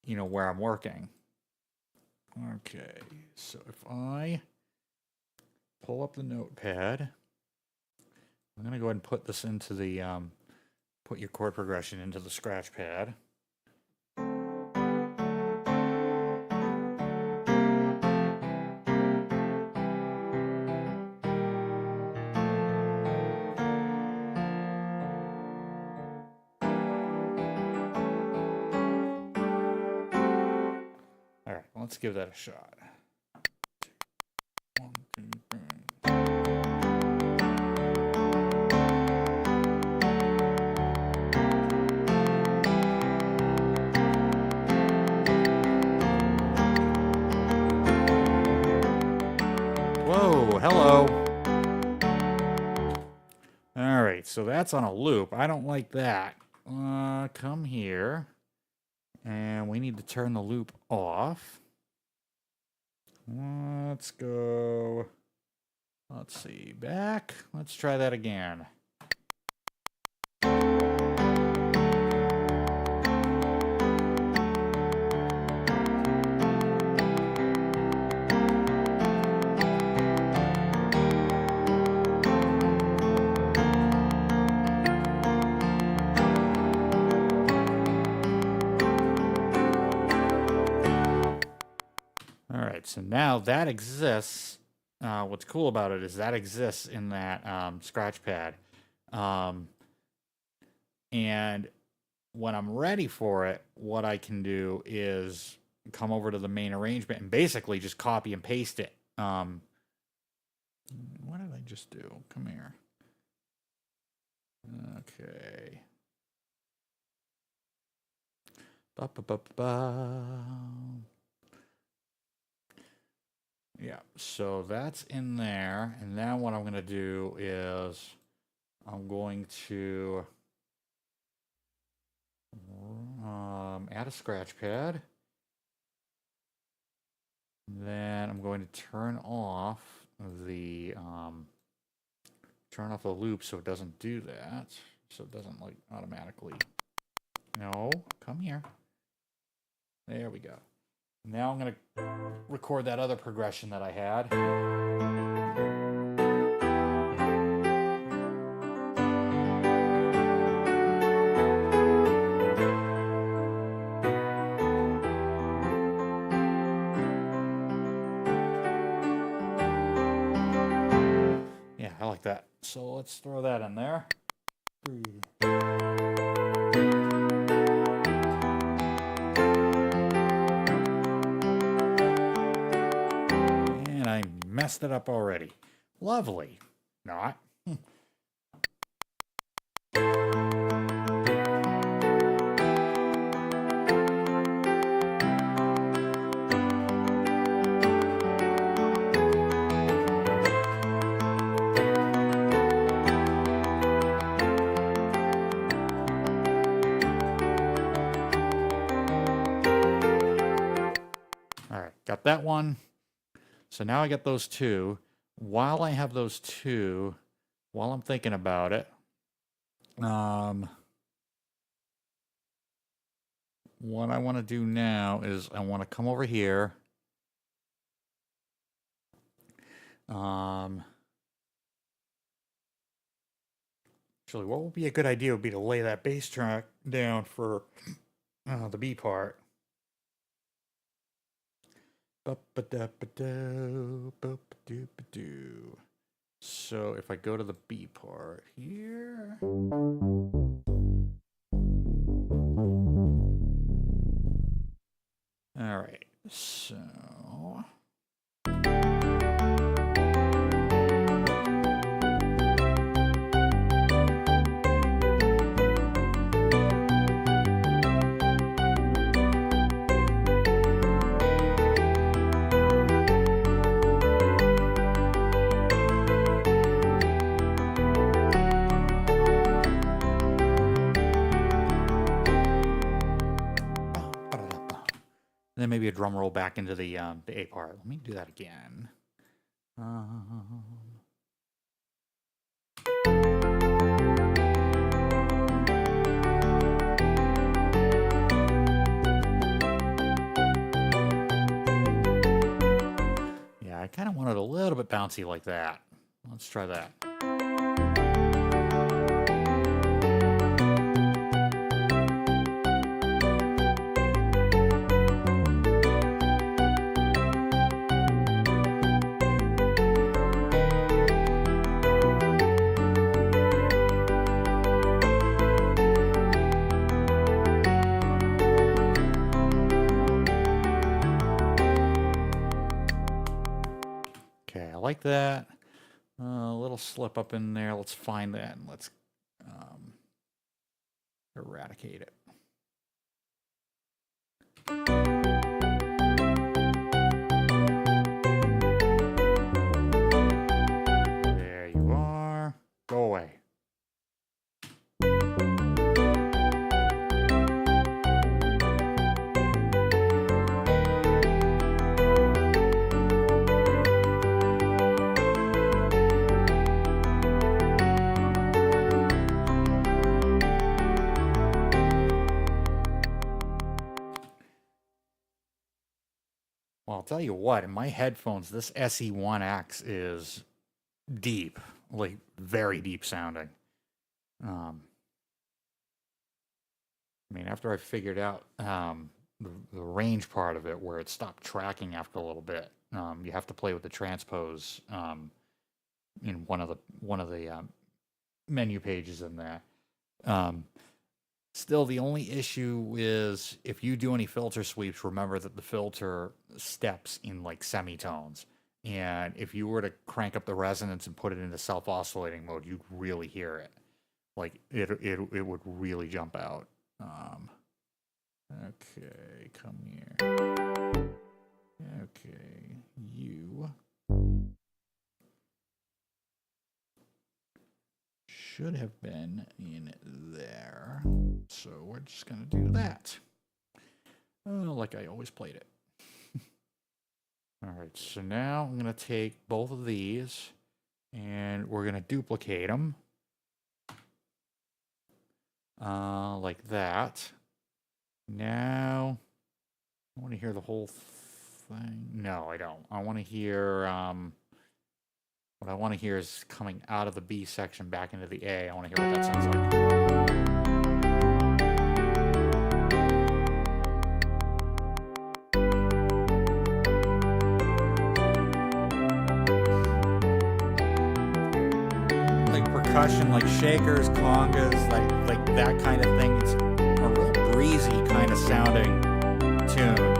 where I'm working. Okay, so if I pull up the notepad, I'm going to go ahead and put this into the, put your chord progression into the scratch pad. All right, let's give that a shot. 1, 2, 3. Whoa, hello. All right, so that's on a loop. I don't like that. Come here. And we need to turn the loop off. Let's go. Let's see. Back. Let's try that again. So now that exists. What's cool about it is that exists in that scratch pad. And when I'm ready for it, what I can do is come over to the main arrangement and basically just copy and paste it. What did I just do? Come here. Okay. Yeah, so that's in there. And now what I'm going to do is I'm going to add a scratch pad. Then I'm going to turn off the loop so it doesn't do that. So it doesn't like automatically. No, come here. There we go. Now I'm going to record that other progression that I had. let's throw that in there. And I messed it up already. Lovely. Not. Got that one. So now I got those two. While I have those two, while I'm thinking about it, what I want to do now is I want to come over here. Actually, what would be a good idea would be to lay that bass track down for the B part. So if I go to the B part here. All right, so. Then maybe a drum roll back into the A part. Let me do that again. Yeah, I kind of want it a little bit bouncy like that. Let's try that. Like that. A little slip up in there. Let's find that and let's eradicate it. There you are. Go away. Well, I'll tell you what, in my headphones, this SE1X is deep, like very deep sounding. I mean, after I figured out the range part of it, where it stopped tracking after a little bit, you have to play with the transpose in one of the menu pages in there. Still, the only issue is if you do any filter sweeps, remember that the filter steps in like semitones. And if you were to crank up the resonance and put it into self-oscillating mode, you'd really hear it. Like it would really jump out. Okay, come here. Okay, you should have been in there. So we're just going to do that. Like I always played it. All right, so now I'm going to take both of these and we're going to duplicate them. Like that. Now, I want to hear the whole thing. No, I don't. I want to hear, what I want to hear is coming out of the B section back into the A. I want to hear what that sounds like. percussion like shakers, congas, like that kind of thing. It's a real breezy kind of sounding tune.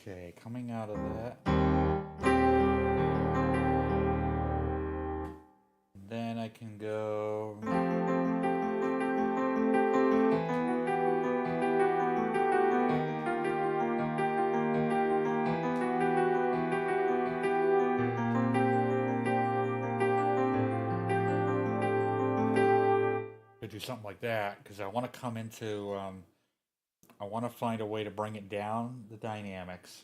Okay, coming out of that. Then I can go. Do something like that because I want to come into. I want to find a way to bring it down the dynamics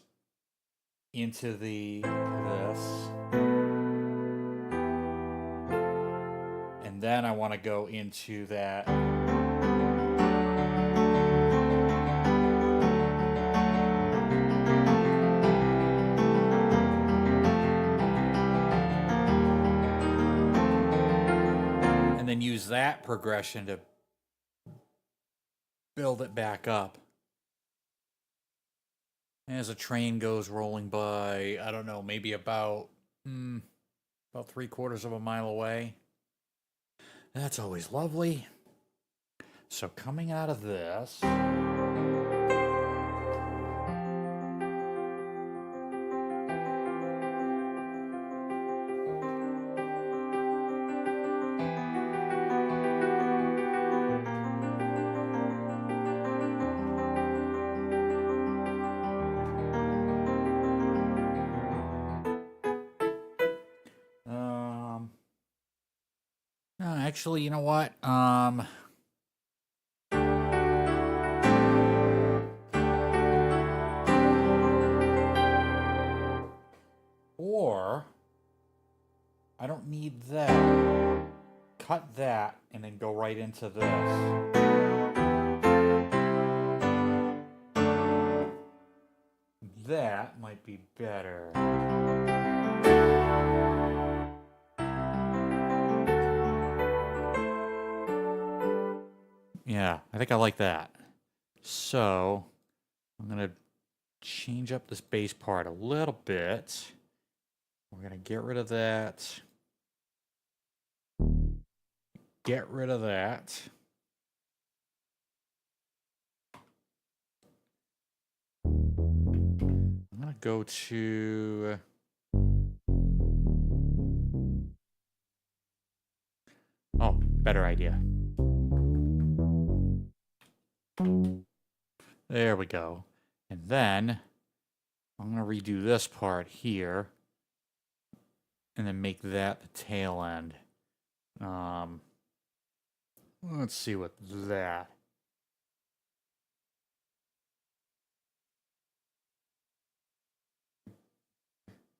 into this, and then I want to go into that. And then use that progression to build it back up. As a train goes rolling by, I don't know, maybe about 3/4 of a mile away. That's always lovely. So coming out of this. Actually, you know what? Or I don't need that. Cut that and then go right into this. That might be better. Yeah, I think I like that. So I'm going to change up this bass part a little bit. We're going to get rid of that. Get rid of that. I'm going to go to... Oh, better idea. There we go. And then I'm going to redo this part here and then make that the tail end. Let's see what that.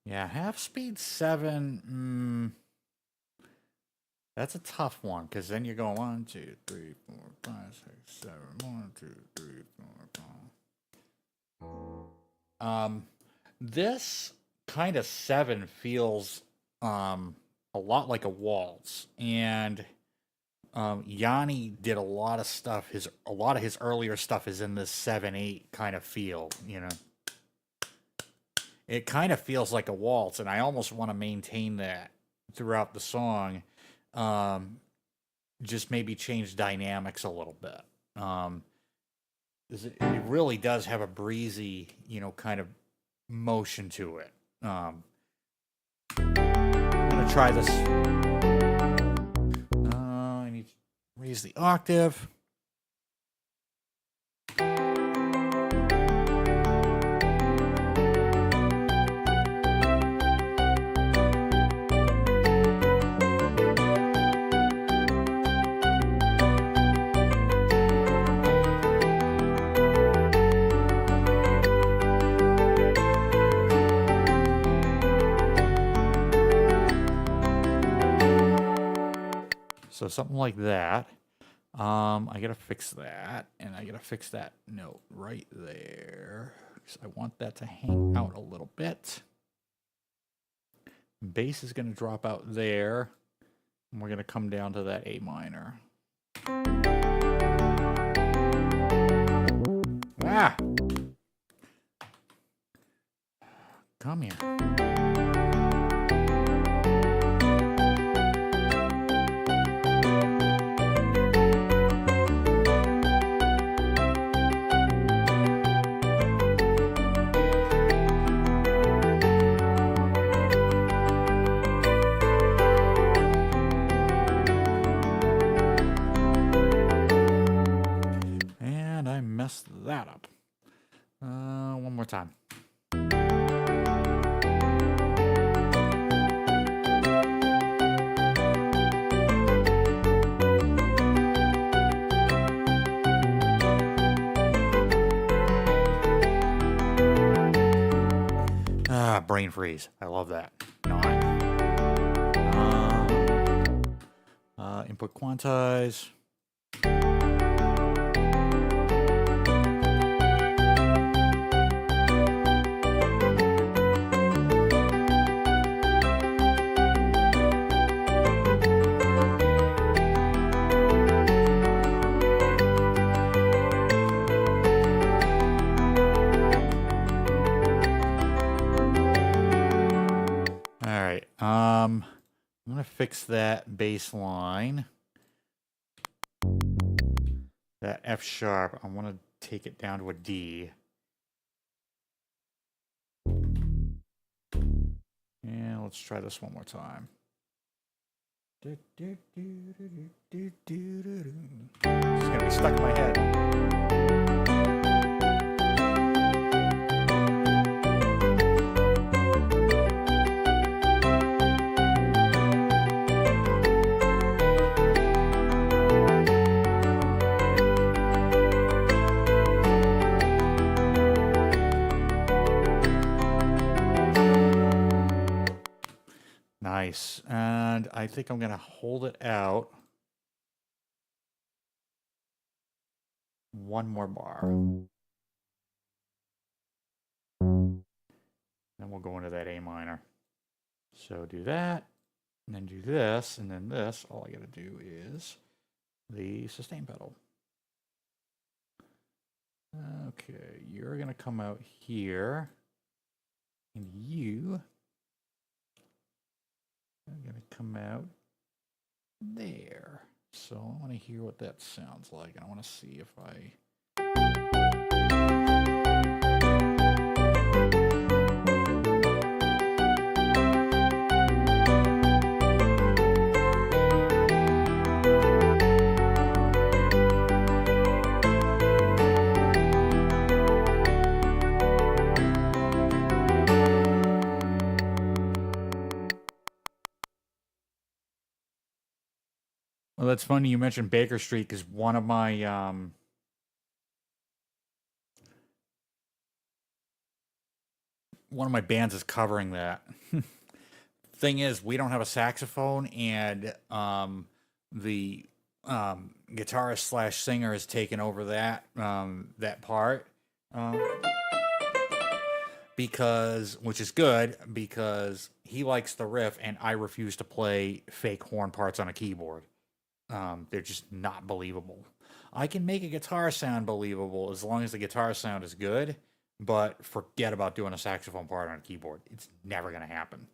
Yeah, half speed 7. That's a tough one because then you're going 1, 2, 3, 4, 5, 6, 7. 1, 2, 3, 4, 5. This kind of 7 feels a lot like a waltz, and Yanni did a lot of stuff. A lot of his earlier stuff is in this 7/8 kind of feel. You know, it kind of feels like a waltz, and I almost want to maintain that throughout the song. Just maybe change dynamics a little bit. It really does have a breezy, kind of motion to it. I'm gonna try this. I need to raise the octave. So something like that. I gotta fix that, and I gotta fix that note right there. So I want that to hang out a little bit. Bass is gonna drop out there, and we're gonna come down to that A minor. Ah! Come here. And I messed that up. One more time. Brain freeze. I love that. 9. Input quantize. I'm gonna fix that bass line. That F sharp, I want to take it down to a D. And let's try this one more time. It's gonna be stuck in my head. Nice. And I think I'm going to hold it out one more bar. Then we'll go into that A minor. So do that, and then do this, and then this. All I got to do is the sustain pedal. Okay, you're going to come out here, and you are going to come out there. So I want to hear what that sounds like, and I want to see if I... Well, that's funny you mentioned Baker Street, because one of my bands is covering that. Thing is, we don't have a saxophone, and the guitarist slash singer has taken over that that part, because, which is good, because he likes the riff, and I refuse to play fake horn parts on a keyboard. They're just not believable. I can make a guitar sound believable as long as the guitar sound is good, but forget about doing a saxophone part on a keyboard. It's never going to happen.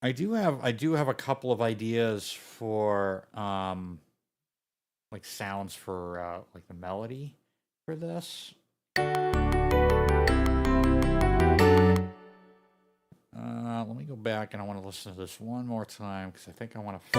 I do have a couple of ideas for like sounds for like the melody for this. Let me go back, and I want to listen to this one more time, because I think I want to fix...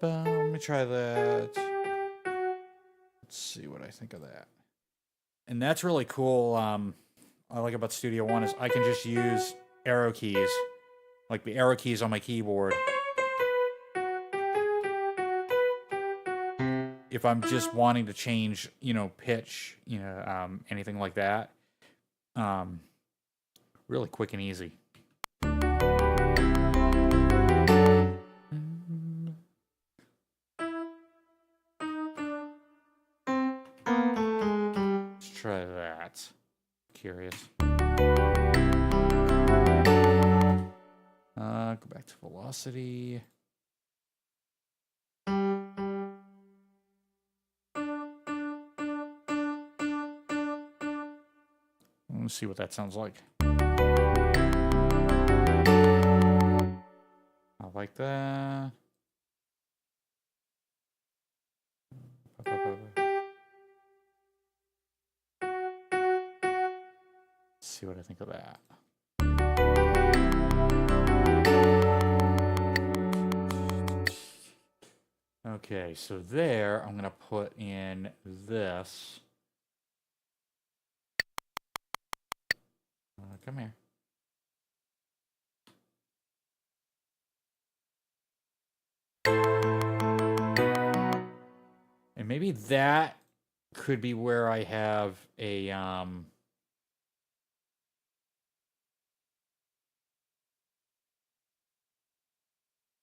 Let me try that. Let's see what I think of that. And that's really cool. I like about Studio One is I can just use arrow keys, like the arrow keys on my keyboard. If I'm just wanting to change, pitch, anything like that, um, really quick and easy. Let's try that. Curious. Go back to velocity. Let's see what that sounds like. I like that. Let's see what I think of that. Okay, so there, I'm going to put in this. Come here. And maybe that could be where I have a,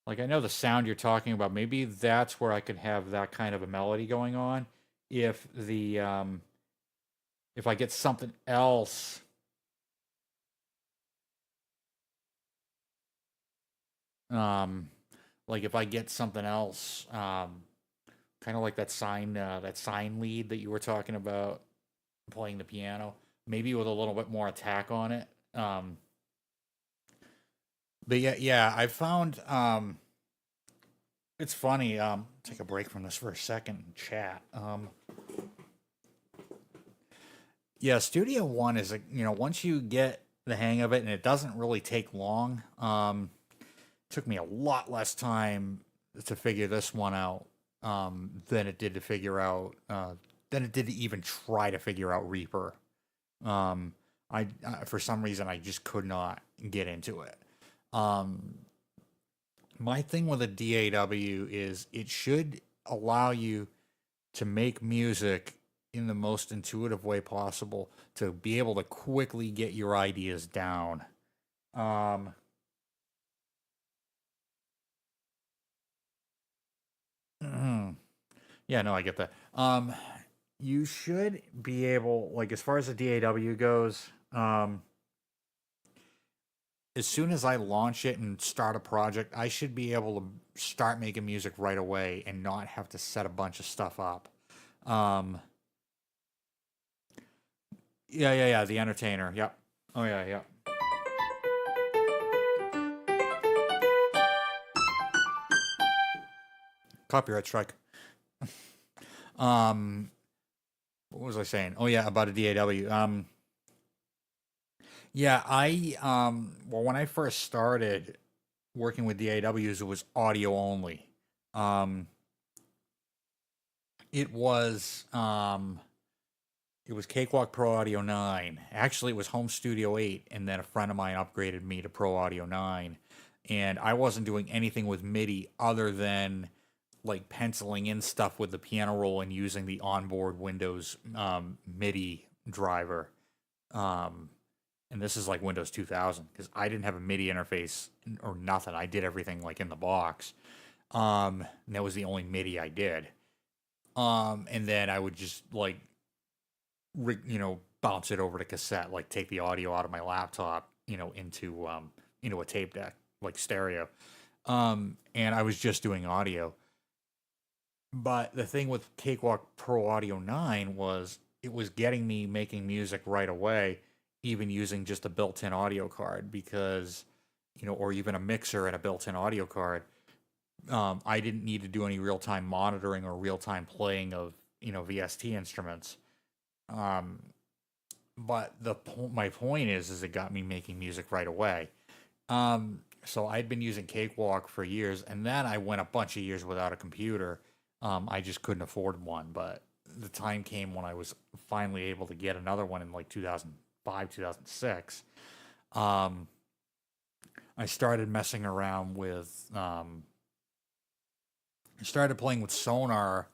like, I know the sound you're talking about. Maybe that's where I could have that kind of a melody going on. If the, if I get something else, like if I get something else, kind of like that sine lead that you were talking about, playing the piano, maybe with a little bit more attack on it. But yeah, I found, it's funny. Take a break from this for a second and chat. Yeah, Studio One is once you get the hang of it, and it doesn't really take long. Took me a lot less time to figure this one out than it did to figure out than it did to even try to figure out Reaper. I for some reason I just could not get into it. My thing with a DAW is it should allow you to make music in the most intuitive way possible to be able to quickly get your ideas down. Yeah, no, I get that. You should be able, like, as far as the DAW goes, as soon as I launch it and start a project, I should be able to start making music right away and not have to set a bunch of stuff up. Yeah, the entertainer. Yep. Oh yeah. Copyright strike. What was I saying? Oh yeah, about a DAW. Yeah, well, when I first started working with DAWs, it was audio only. Um it was it was Cakewalk Pro Audio 9. Actually, it was Home Studio 8, and then a friend of mine upgraded me to Pro Audio 9. And I wasn't doing anything with MIDI other than like penciling in stuff with the piano roll and using the onboard Windows MIDI driver. And this is like Windows 2000 because I didn't have a MIDI interface or nothing. I did everything like in the box. And that was the only MIDI I did. And then I would just like bounce it over to cassette, like take the audio out of my laptop, into a tape deck, like stereo. And I was just doing audio. But the thing with Cakewalk Pro Audio 9 was it was getting me making music right away, even using just a built-in audio card because, or even a mixer and a built-in audio card. I didn't need to do any real-time monitoring or real-time playing of, VST instruments. But my point is it got me making music right away. So I'd been using Cakewalk for years, and then I went a bunch of years without a computer. I just couldn't afford one, but the time came when I was finally able to get another one in like 2000 2005, 2006, um, I started messing around with, I started playing with Sonar,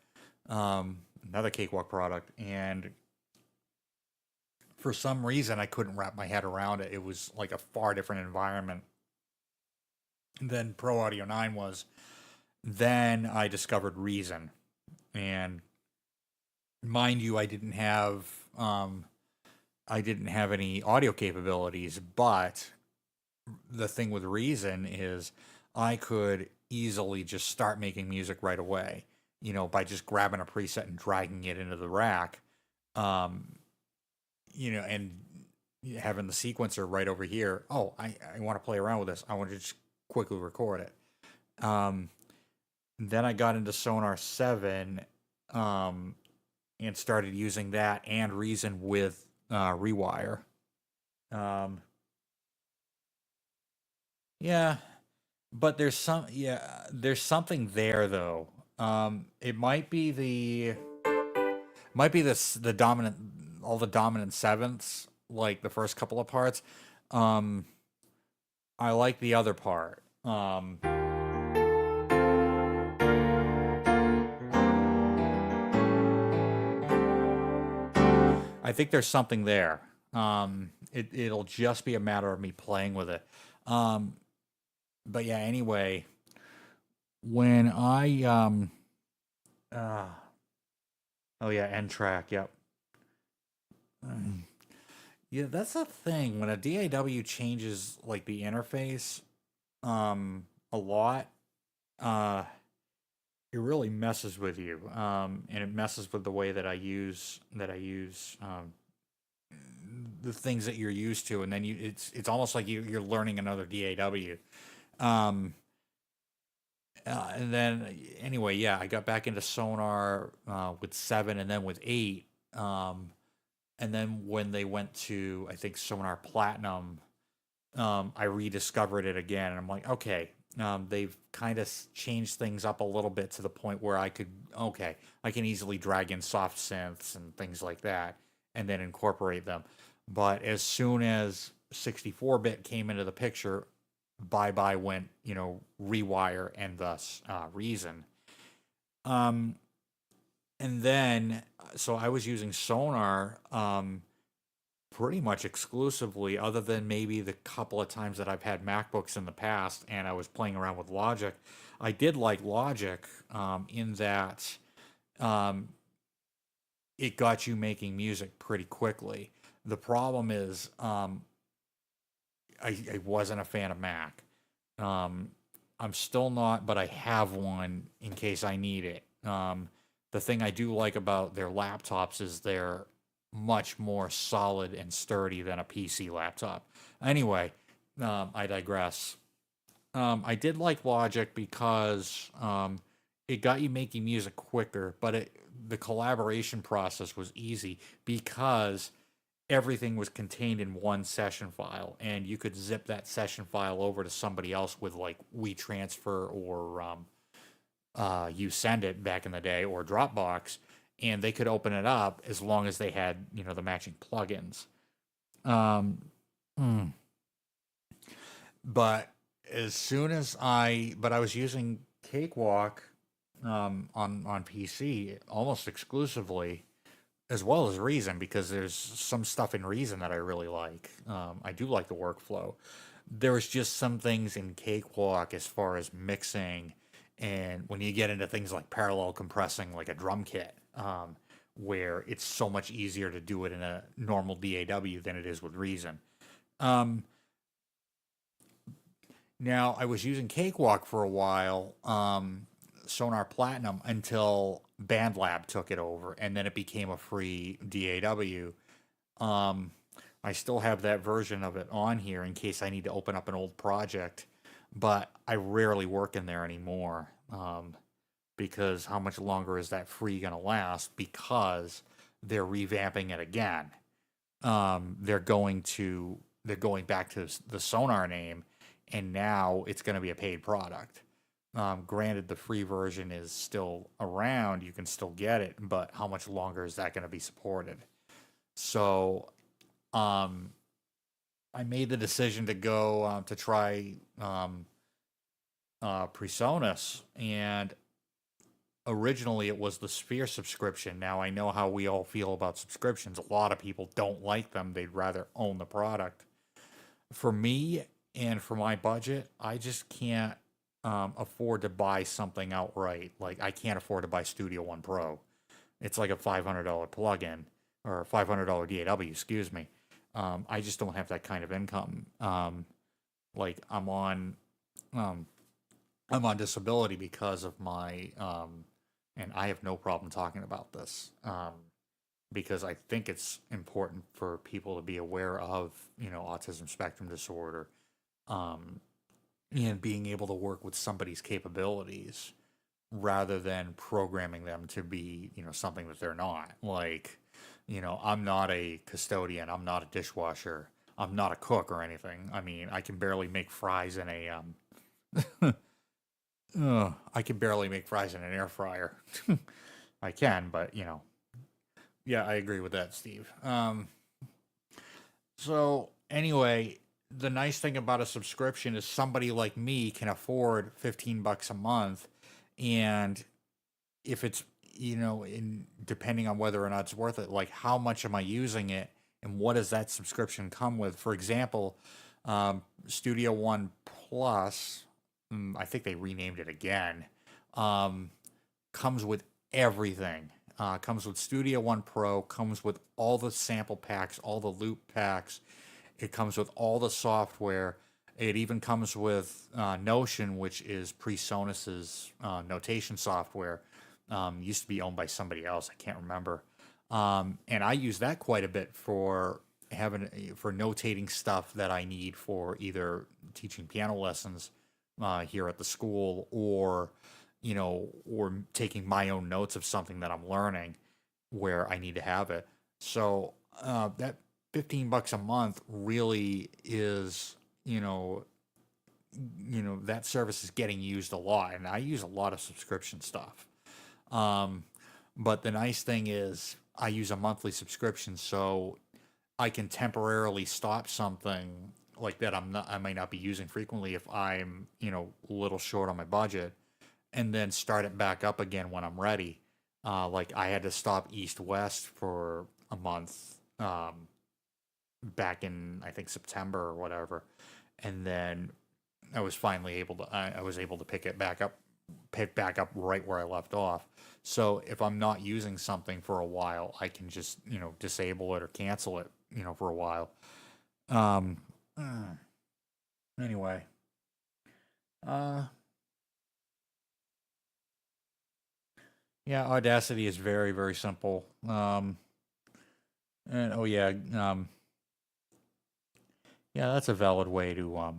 another Cakewalk product, and for some reason I couldn't wrap my head around it. It was like a far different environment than Pro Audio 9 was. Then I discovered Reason, and mind you, I didn't have any audio capabilities, but the thing with Reason is I could easily just start making music right away, by just grabbing a preset and dragging it into the rack, um, and having the sequencer right over here. Oh, I want to play around with this. I want to just quickly record it. Then I got into Sonar 7, um, and started using that and Reason with Rewire. Um, yeah, but there's something there though. It might be the dominant, all the dominant sevenths, like the first couple of parts. Um, I like the other part. I think there's something there. It'll just be a matter of me playing with it. Um, but yeah, anyway, when I uh, oh yeah, end track, yep. Mm. Yeah, that's the thing. When a DAW changes like the interface a lot, uh it really messes with you. And it messes with the way that I use the things that you're used to, and then it's almost like you're learning another DAW. Um and then anyway, yeah, I got back into Sonar with 7 and then with 8. And then when they went to, I think, Sonar Platinum, I rediscovered it again, and I'm like, okay, they've kind of changed things up a little bit to the point where okay, I can easily drag in soft synths and things like that, and then incorporate them. But as soon as 64-bit came into the picture, bye bye went, Rewire and thus Reason. Um, and then, so I was using Sonar, pretty much exclusively, other than maybe the couple of times that I've had MacBooks in the past and I was playing around with Logic. I did like Logic, in that um, it got you making music pretty quickly. The problem is, I wasn't a fan of Mac. Um, I'm still not, but I have one in case I need it. The thing I do like about their laptops is they're much more solid and sturdy than a PC laptop. Anyway, I digress. I did like Logic because it got you making music quicker, but the collaboration process was easy because everything was contained in one session file, and you could zip that session file over to somebody else with like WeTransfer or you send it back in the day, or Dropbox, and they could open it up as long as they had the matching plugins. Um, mm. But but I was using Cakewalk on PC almost exclusively, as well as Reason, because there's some stuff in Reason that I really like. I do like the workflow. There was just some things in Cakewalk as far as mixing, and when you get into things like parallel compressing, like a drum kit, where it's so much easier to do it in a normal DAW than it is with Reason. Um, Now, I was using Cakewalk for a while, Sonar Platinum, until BandLab took it over, and then it became a free DAW. Um, I still have that version of it on here in case I need to open up an old project, but I rarely work in there anymore, because how much longer is that free going to last? Because they're revamping it again. They're going back to the Sonar name, and now it's going to be a paid product. Granted, the free version is still around; you can still get it, but how much longer is that going to be supported? So um, I made the decision to go to try PreSonus, and originally it was the Sphere subscription. Now I know how we all feel about subscriptions. A lot of people don't like them. They'd rather own the product. For me and for my budget, I just can't afford to buy something outright. Like I can't afford to buy Studio One Pro. It's like a $500 plugin or $500 DAW, excuse me. I just don't have that kind of income. Like um, I'm on disability because of my and I have no problem talking about this because I think it's important for people to be aware of autism spectrum disorder um, and being able to work with somebody's capabilities rather than programming them to be something that they're not. Like I'm not a custodian, I'm not a dishwasher, I'm not a cook or anything. I mean, I can barely make fries in a I can barely make fries in an air fryer. I can, but yeah, I agree with that, Steve. So anyway, the nice thing about a subscription is somebody like me can afford $15 a month, and if it's in depending on whether or not it's worth it, like how much am I using it, and what does that subscription come with? For example, Studio One Plus, I think they renamed it again, um, comes with everything. Comes with Studio One Pro, comes with all the sample packs, all the loop packs. It comes with all the software. It even comes with Notion, which is PreSonus's notation software. Used to be owned by somebody else. I can't remember. And I use that quite a bit for notating stuff that I need for either teaching piano lessons here at the school, or taking my own notes of something that I'm learning where I need to have it. So that $15 a month really is, that service is getting used a lot, and I use a lot of subscription stuff. Um, but the nice thing is I use a monthly subscription, so I can temporarily stop something like that I might not be using frequently if I'm, a little short on my budget, and then start it back up again when I'm ready. Like I had to stop East West for a month back in I think September or whatever, and then I was able to pick back up right where I left off. So if I'm not using something for a while, I can just disable it or cancel it for a while. Um, anyway, uh, yeah, Audacity is very very simple. And oh yeah, yeah, that's a valid way to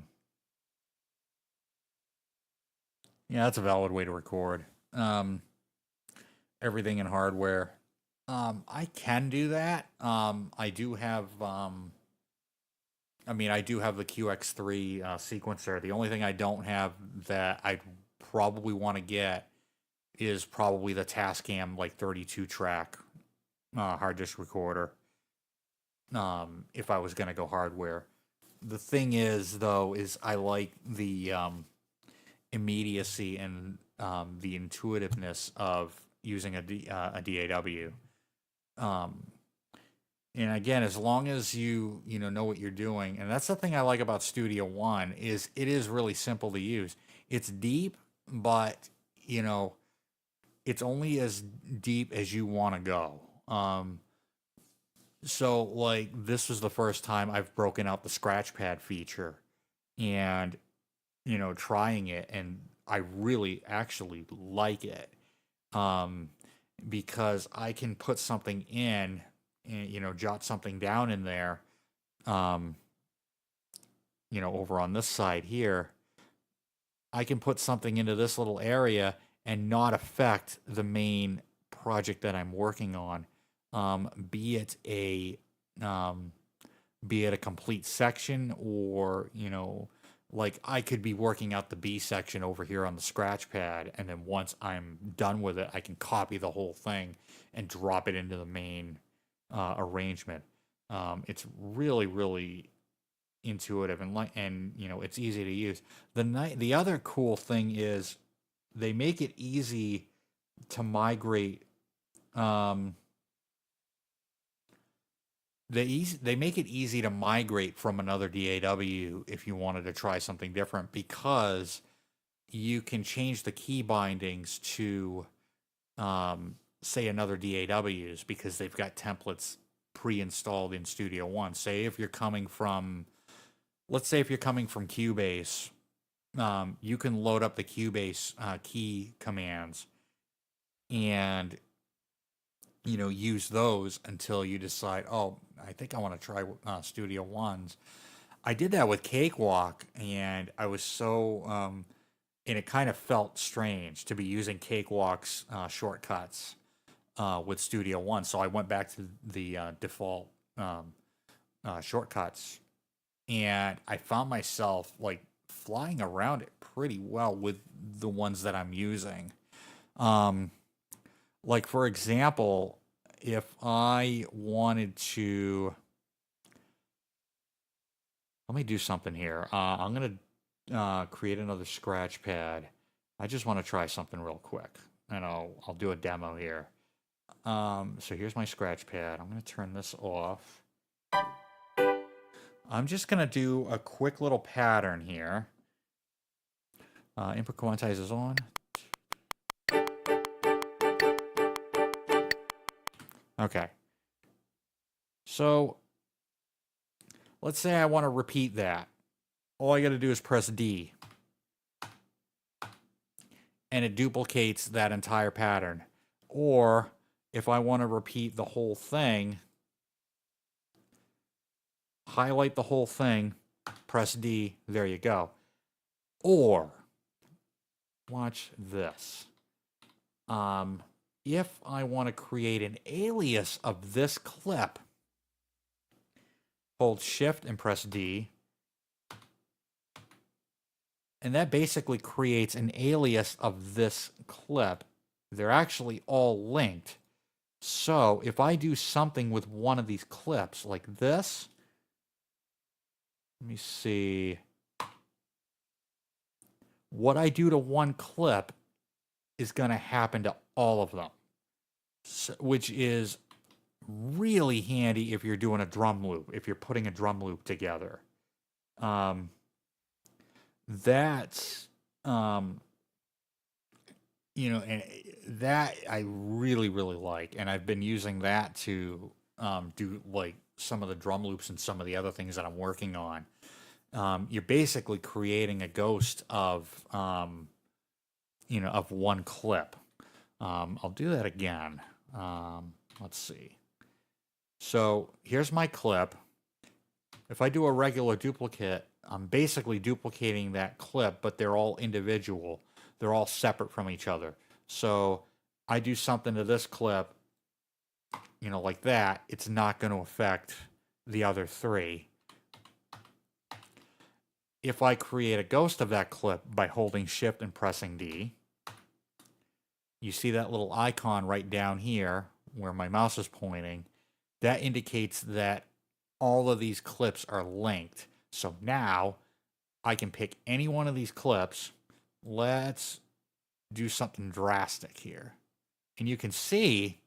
yeah, that's a valid way to record. Everything in hardware. I can do that. I do have. I mean, I do have the QX3 sequencer. The only thing I don't have that I'd probably want to get is probably the Tascam like 32 track hard disk recorder. If I was gonna go hardware, the thing is though is I like the immediacy and the intuitiveness of using a DAW. Um, and again, as long as you know what you're doing, and that's the thing I like about Studio One is it is really simple to use. It's deep, but you know it's only as deep as you want to go. So like this was the first time I've broken out the scratch pad feature, and trying it, and I really actually like it. Um, because I can put something in and jot something down in there. Um, over on this side here, I can put something into this little area and not affect the main project that I'm working on. Be it um, a complete section, or like I could be working out the B section over here on the scratch pad, and then once I'm done with it, I can copy the whole thing and drop it into the main arrangement. It's really, really intuitive and you know it's easy to use. The other cool thing is they make it easy to migrate. Um, they make it easy to migrate from another DAW if you wanted to try something different because you can change the key bindings to say another DAWs because they've got templates pre-installed in Studio One. Say if you're coming from, let's say if you're coming from Cubase, you can load up the Cubase key commands and you know use those until you decide, oh, I think I want to try Studio Ones. I did that with Cakewalk, and I was so and it kind of felt strange to be using Cakewalk's shortcuts with Studio One. So I went back to the default shortcuts, and I found myself like flying around it pretty well with the ones that I'm using. Um, like for example, if I wanted to, let me do something here. I'm gonna create another scratch pad. I just want to try something real quick, and I'll do a demo here. So here's my scratch pad. I'm gonna turn this off. I'm just gonna do a quick little pattern here. Input quantize is on. Okay. So let's say I want to repeat that. All I got to do is press D. And it duplicates that entire pattern. Or if I want to repeat the whole thing, highlight the whole thing, press D, there you go. Or, watch this. If I want to create an alias of this clip, hold Shift and press D. And that basically creates an alias of this clip. They're actually all linked. So if I do something with one of these clips like this, let me see. What I do to one clip is going to happen to all of them, so, which is really handy if you're doing a drum loop, if you're putting a drum loop together. That's, you know, and that I really, really like. And I've been using that to do like some of the drum loops and some of the other things that I'm working on. You're basically creating a ghost of, you know, of one clip. I'll do that again. Let's see. So here's my clip. If I do a regular duplicate, I'm basically duplicating that clip, but they're all individual. They're all separate from each other. So I do something to this clip, you know, like that, it's not going to affect the other three. If I create a ghost of that clip by holding Shift and pressing D, you see that little icon right down here where my mouse is pointing. That indicates that all of these clips are linked. So now I can pick any one of these clips. Let's do something drastic here. And you can see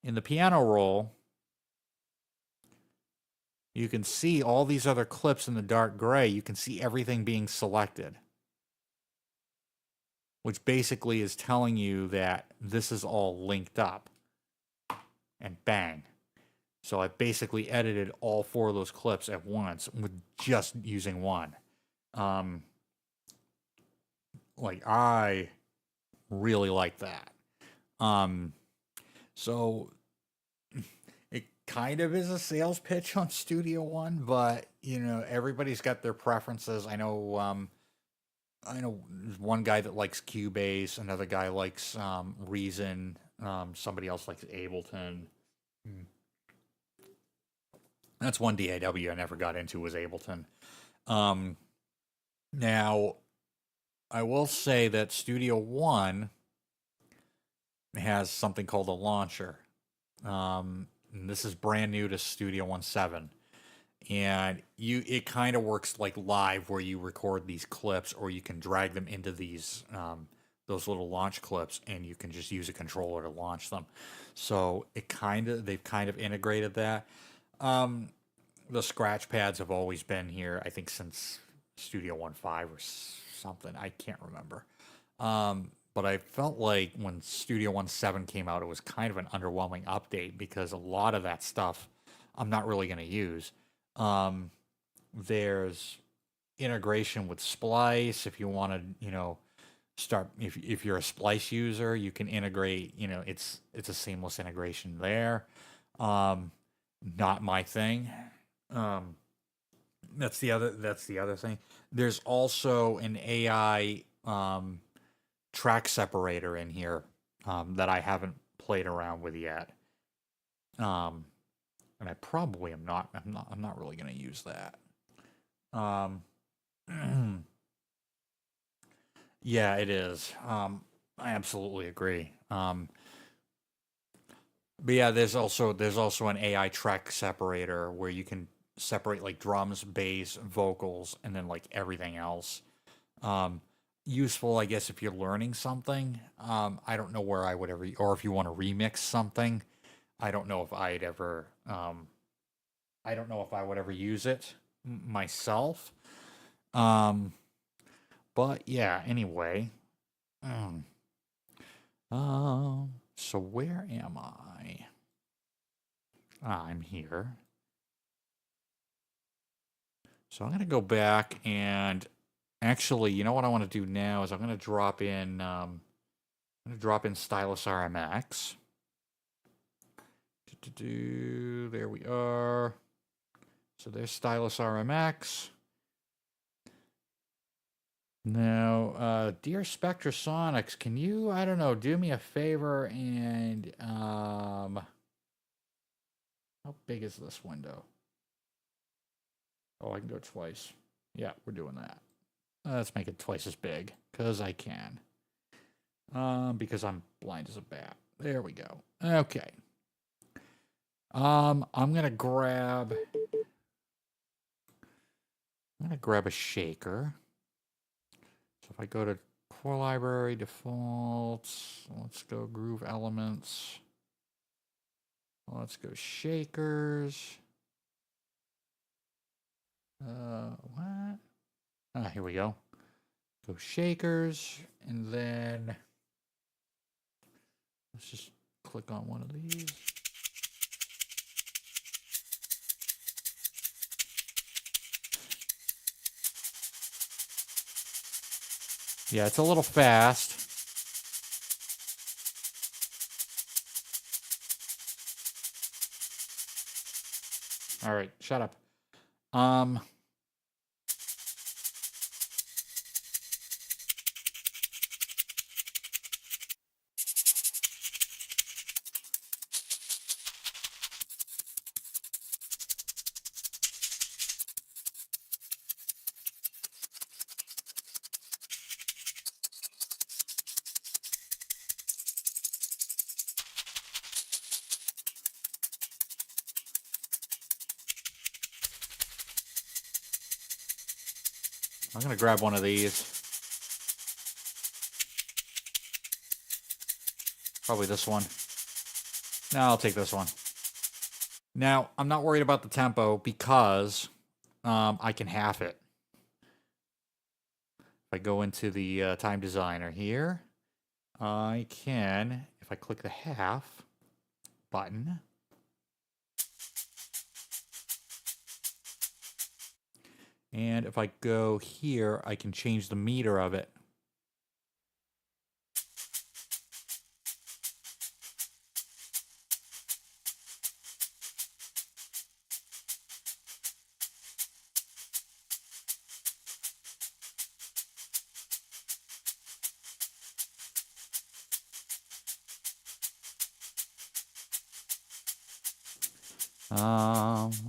in the piano roll, you can see all these other clips in the dark gray. You can see everything being selected, which basically is telling you that this is all linked up. And bang. So I basically edited all four of those clips at once with just using one. Like I really like that. So it kind of is a sales pitch on Studio One, but you know everybody's got their preferences. I know there's one guy that likes Cubase, another guy likes Reason, somebody else likes Ableton. That's one DAW I never got into was Ableton. Now, I will say that Studio One has something called a launcher. and this is brand new to Studio One 7. And it kind of works like live, where you record these clips, or you can drag them into those little launch clips, and you can just use a controller to launch them. So they've kind of integrated that. Um, the scratch pads have always been here, I think, since Studio One 5 or something. I can't remember. But I felt like when Studio One 7 came out, it was kind of an underwhelming update, because a lot of that stuff I'm not really going to use. There's integration with Splice. If you want to, start, if you're a Splice user, you can integrate. It's a seamless integration there. Not my thing. That's the other thing. There's also an AI track separator in here that I haven't played around with yet. And I probably am not. I'm not really going to use that. Yeah, it is. I absolutely agree. But yeah, there's also an AI track separator where you can separate like drums, bass, vocals, and then like everything else. Useful, I guess, if you're learning something. I don't know where I would ever, or if you want to remix something. I don't know if I'd ever. I don't know if I would ever use it myself. Um, but yeah. Anyway. Um, so where am I? I'm here. So I'm gonna go back and actually, you know what I want to do now is I'm gonna drop in. I'm gonna drop in Stylus RMX. There we are. So there's Stylus RMX. Now, dear Spectrasonics, can you, I don't know, do me a favor and, how big is this window? Oh, I can go twice. Yeah, we're doing that. Let's make it twice as big, because I can. Because I'm blind as a bat. There we go. Okay. I'm gonna grab a shaker. So if I go to core library, defaults, let's go groove elements. Let's go shakers. What? Here we go. Go shakers, and then let's just click on one of these. Yeah, it's a little fast. All right, shut up. I'm gonna grab one of these. Probably this one. No, I'll take this one. Now, I'm not worried about the tempo because I can half it. If I go into the time designer here, I can, if I click the half button, and if I go here, I can change the meter of it.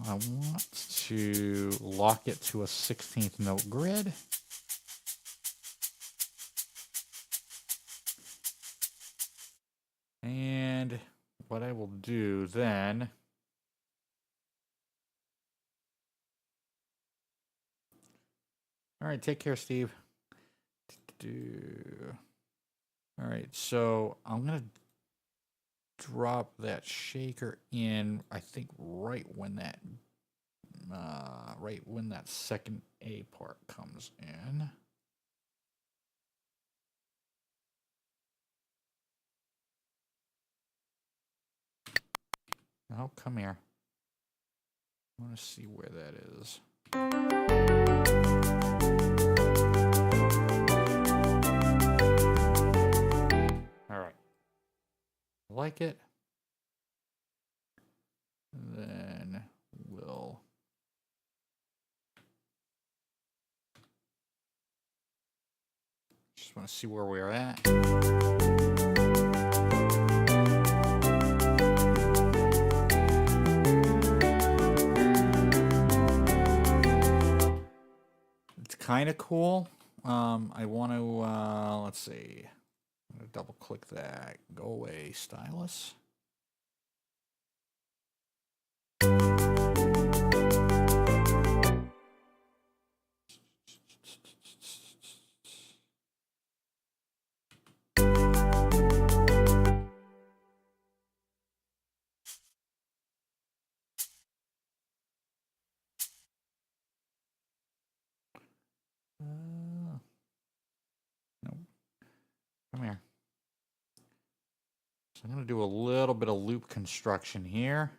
I want to lock it to a 16th note grid. And what I will do then All right, take care, Steve. All right, so I'm gonna drop that shaker in. I think right when that second A part comes in. Oh, come here. I want to see where that is. All right. Like it. Then we'll just want to see where we're at. It's kind of cool. I want to, let's see. I'm going to double click that. Go away, stylus. Nope. Come here. So I'm going to do a little bit of loop construction here.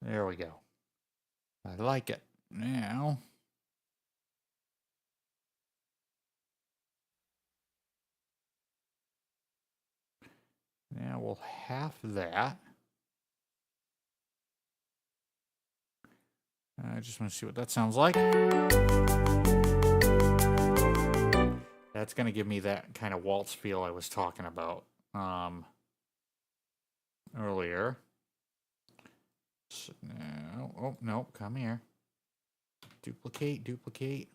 There we go. I like it. Now, we'll half that. I just want to see what that sounds like. That's going to give me that kind of waltz feel I was talking about earlier. So now, oh, no, come here. Duplicate, duplicate.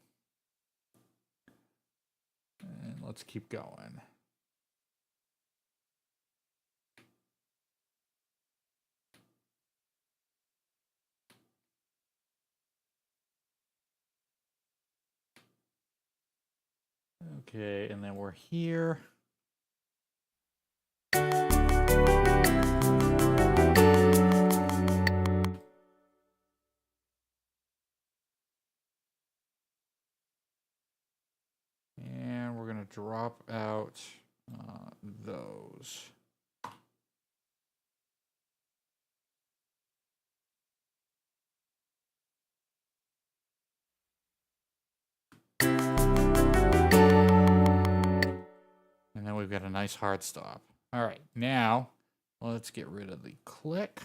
And let's keep going. Okay, and then we're here. And we're going to drop out those. And then we've got a nice hard stop. All right, now let's get rid of the click.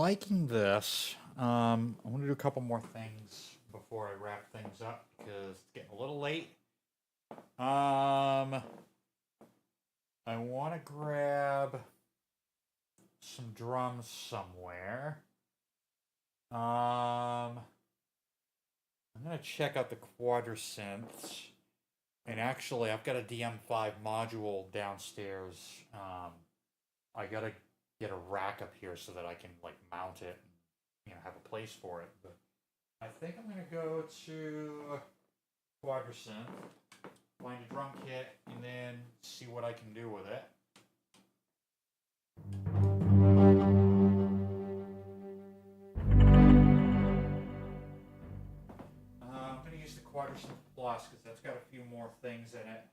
liking this. I want to do a couple more things before I wrap things up because it's getting a little late. I want to grab some drums somewhere. I'm gonna check out the quadrisynths. And actually, I've got a DM5 module downstairs. I gotta get a rack up here so that I can like mount it and have a place for it. But I think I'm gonna go to quadrisynth, find a drum kit, and then see what I can do with it. I'm going to use the Quadrisynth Plus because that's got a few more things in it.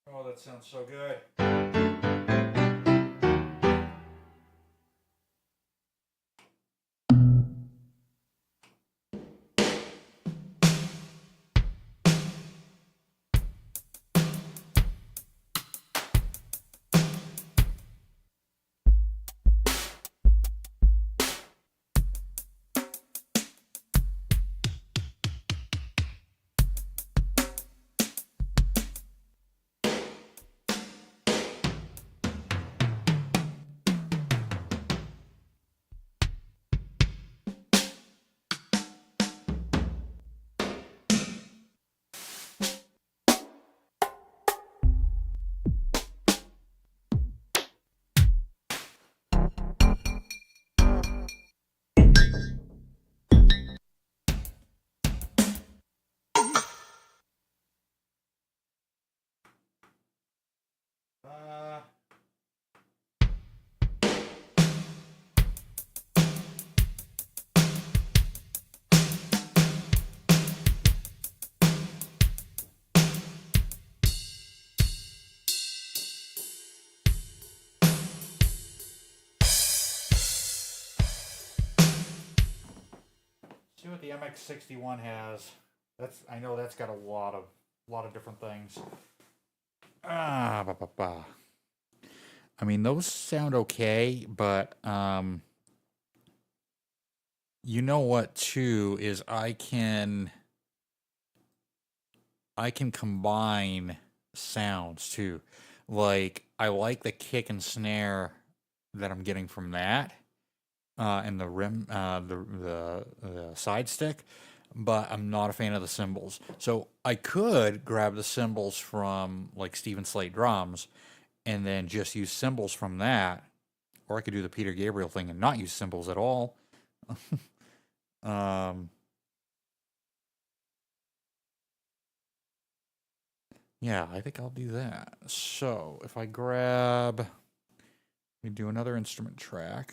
Oh, that sounds so good. See what the MX61 has. I know that's got a lot of different things. I mean, those sound okay, but you know what too is I can combine sounds too. Like I like the kick and snare that I'm getting from that. And the rim, the side stick, but I'm not a fan of the cymbals. So I could grab the cymbals from like Steven Slate drums, and then just use cymbals from that, or I could do the Peter Gabriel thing and not use cymbals at all. Yeah, I think I'll do that. So if I grab, we do another instrument track.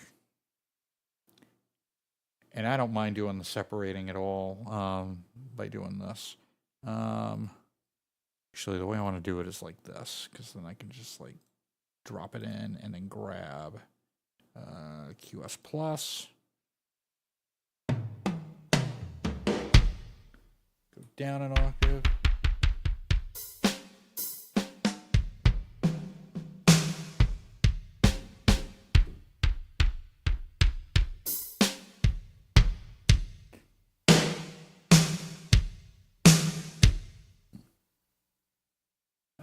And I don't mind doing the separating at all by doing this. Actually, the way I want to do it is like this, because then I can just like drop it in and then grab QS Plus. Go down an octave.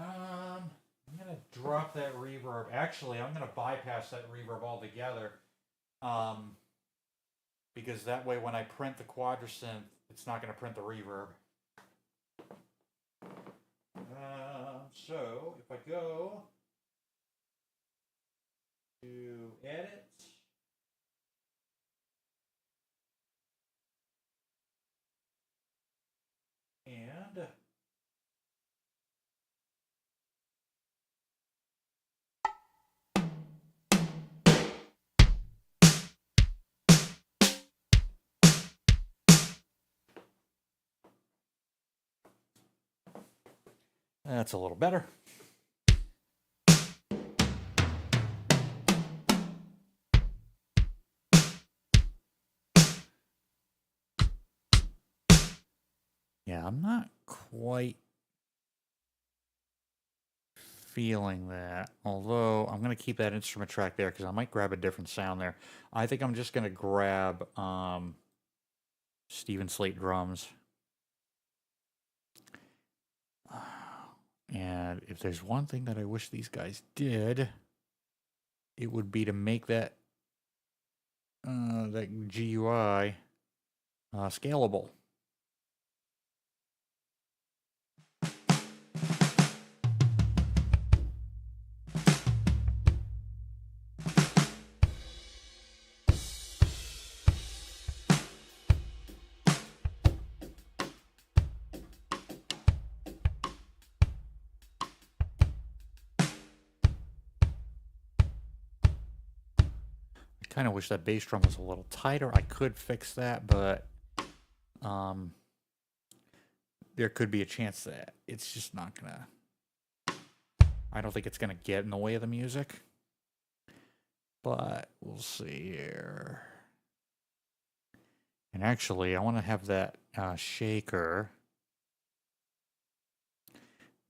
I'm going to drop that reverb. Actually, I'm going to bypass that reverb altogether. Because that way when I print the quadrisynth, it's not going to print the reverb. So if I go to edit, and that's a little better. Yeah, I'm not quite feeling that. Although I'm going to keep that instrument track there because I might grab a different sound there. I think I'm just going to grab Steven Slate drums. And if there's one thing that I wish these guys did, it would be to make that GUI scalable. Kind of wish that bass drum was a little tighter. I could fix that, but there could be a chance that it's just not gonna. I don't think it's gonna get in the way of the music, but we'll see here. And actually, I want to have that shaker.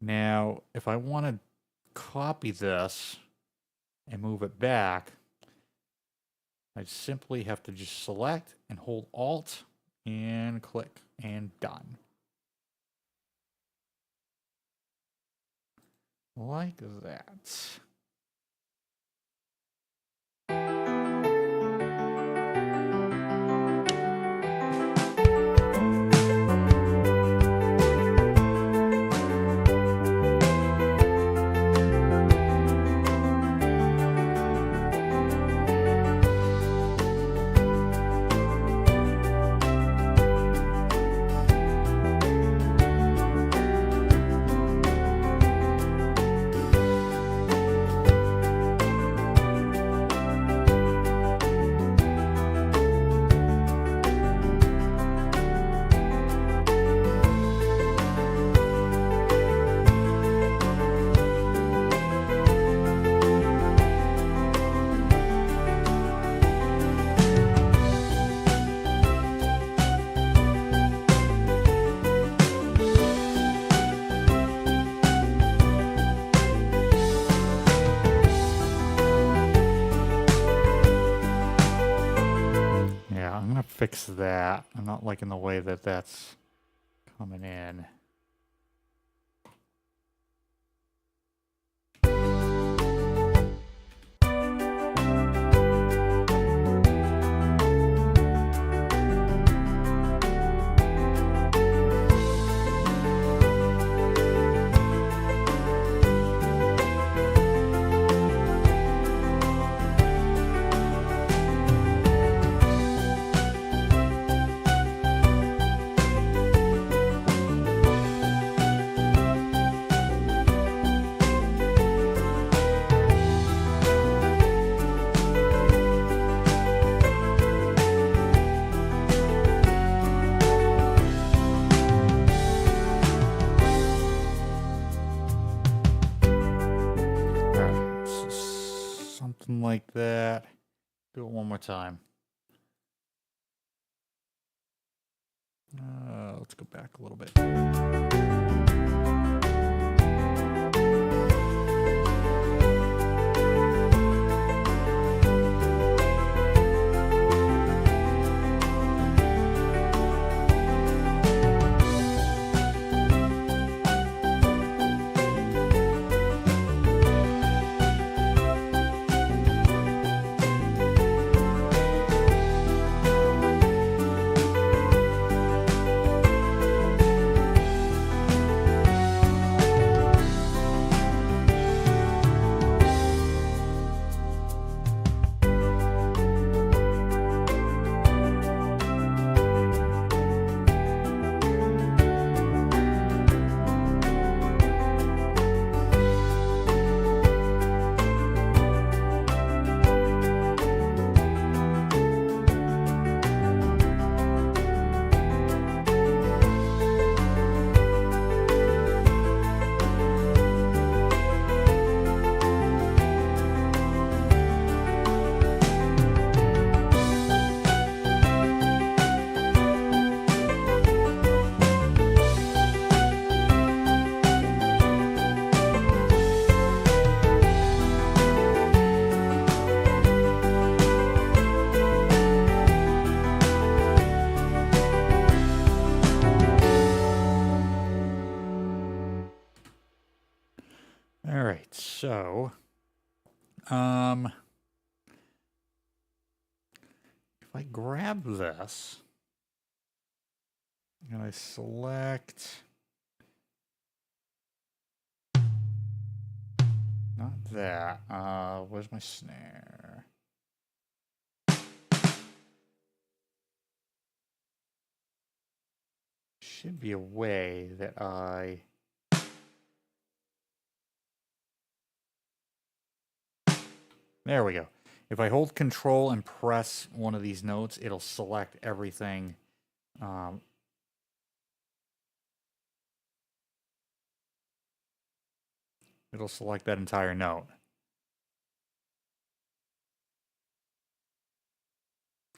Now, if I want to copy this and move it back, I simply have to just select and hold Alt and click and done. Like that. Fix that. I'm not liking the way that that's coming in. Like that. Do it one more time. Let's go back a little bit. So, if I grab this and I select, not that, where's my snare? Should be a way that I... There we go. If I hold control and press one of these notes, it'll select everything. It'll select that entire note.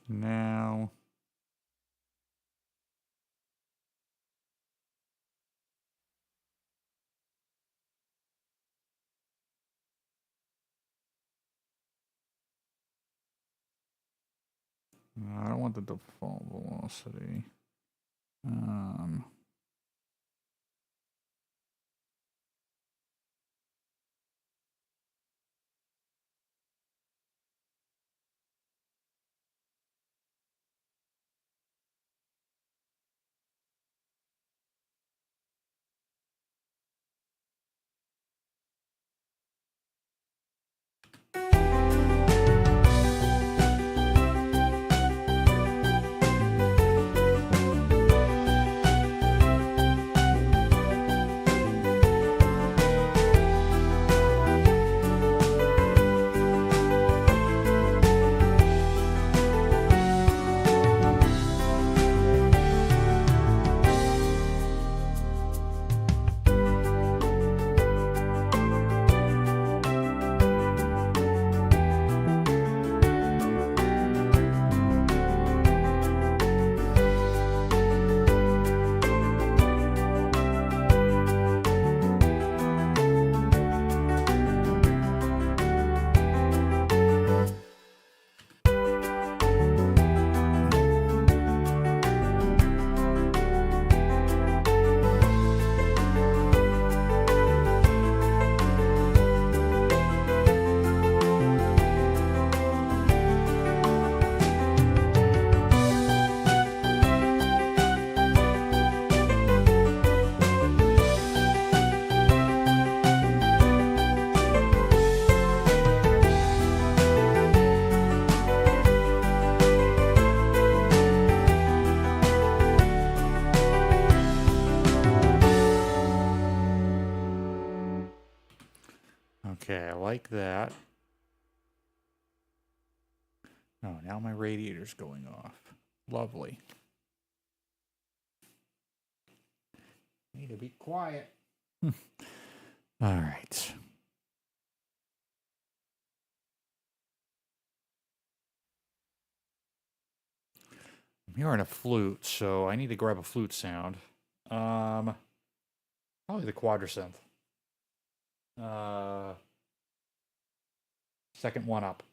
Now... I don't want the default velocity. Okay, I like that. Oh, now my radiator's going off. Lovely. Need to be quiet. All right. I'm hearing a flute, so I need to grab a flute sound. Probably the quadrisynth. Second one up.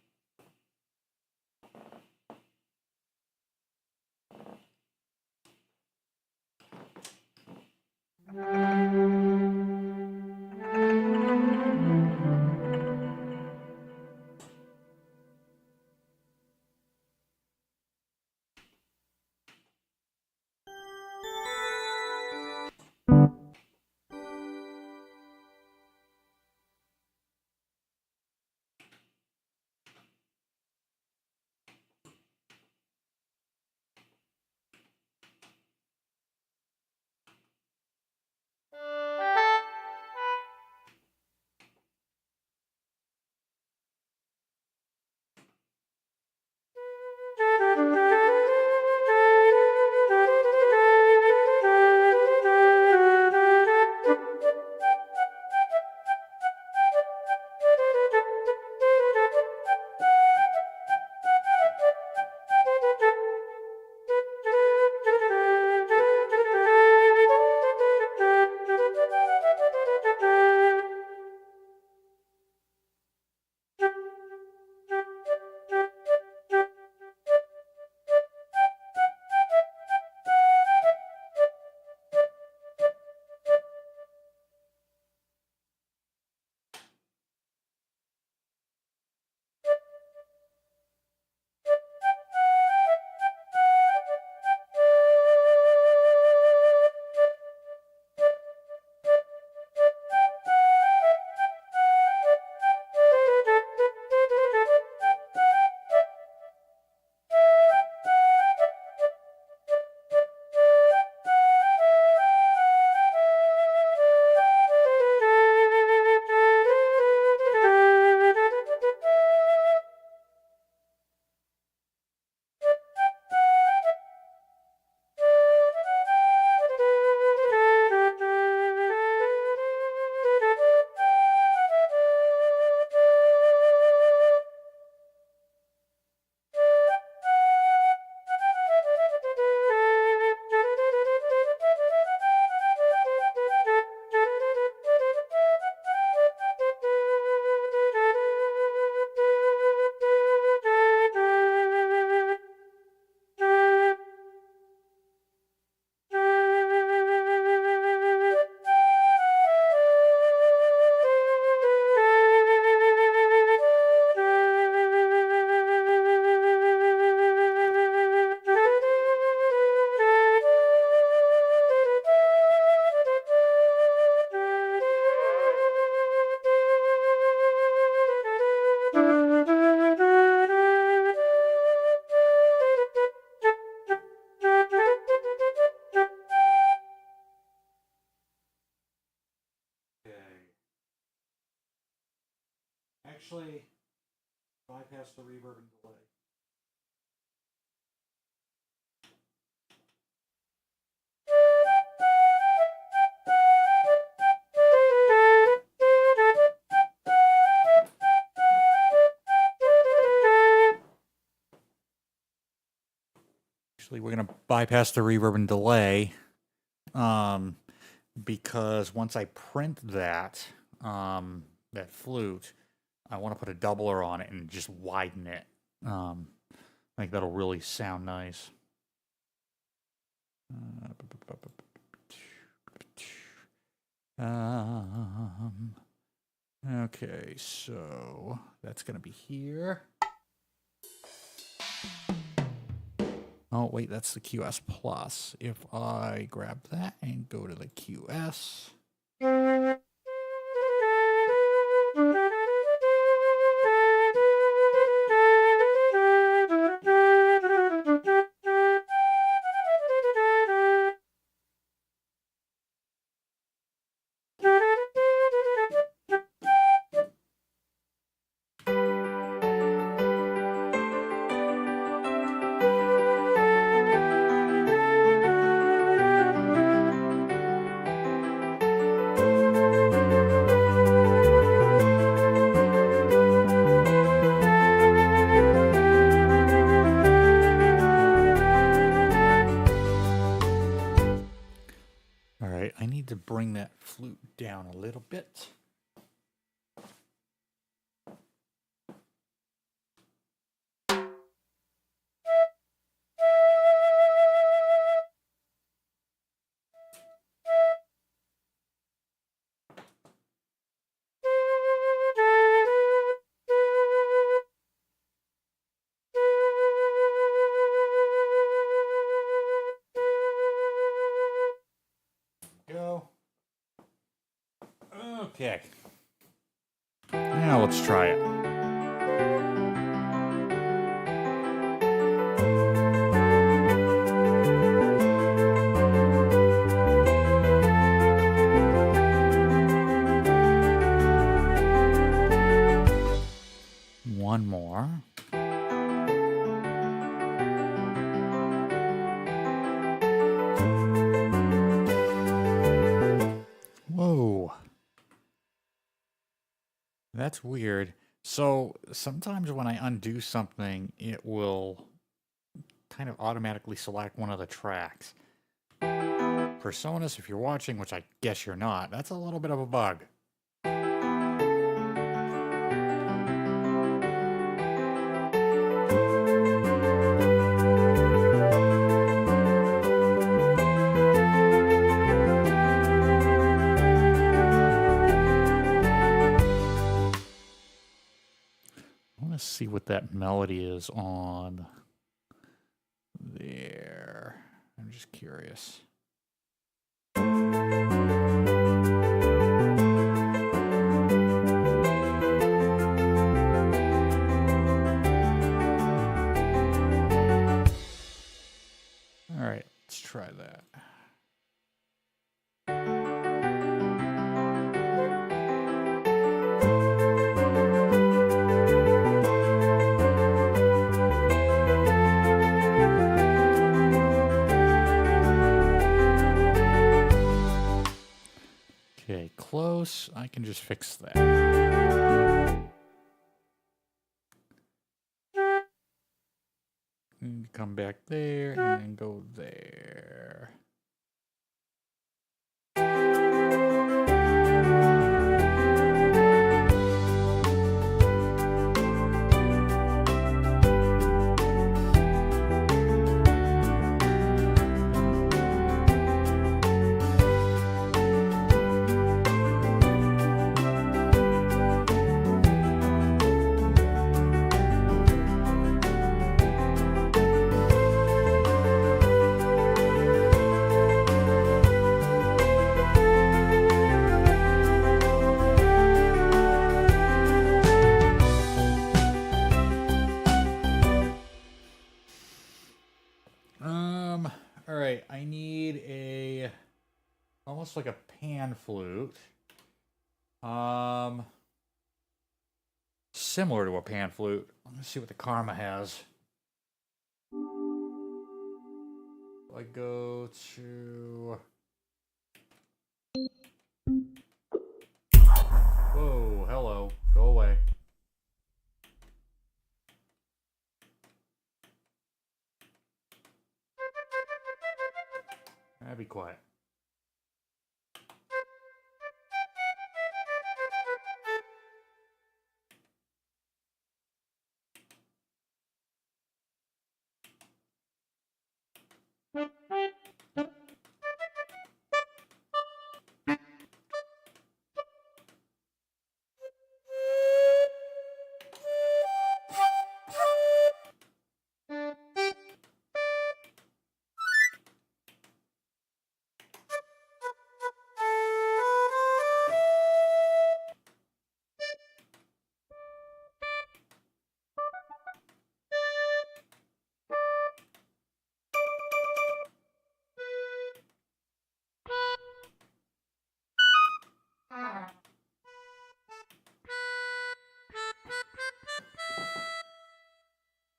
bypass the reverb and delay. Actually, we're going to bypass the reverb and delay because once I print that that flute, I want to put a doubler on it and just widen it. I think that'll really sound nice. Okay, so that's going to be here. Oh, wait, that's the QS Plus. If I grab that and go to the QS. I need to bring that flute down a little bit. Go. Okay. Now let's try it. One more. Whoa. That's weird. So sometimes when I undo something, it will kind of automatically select one of the tracks. Personas, if you're watching, which I guess you're not, that's a little bit of a bug. See what that melody is on there. I'm just curious. All right, let's try that. Okay, close. I can just fix that. And come back there and then go there. All right, I need a almost like a pan flute. similar to a pan flute. Let's see what the Karma has. I go to... Whoa, hello. Go away. Be quiet.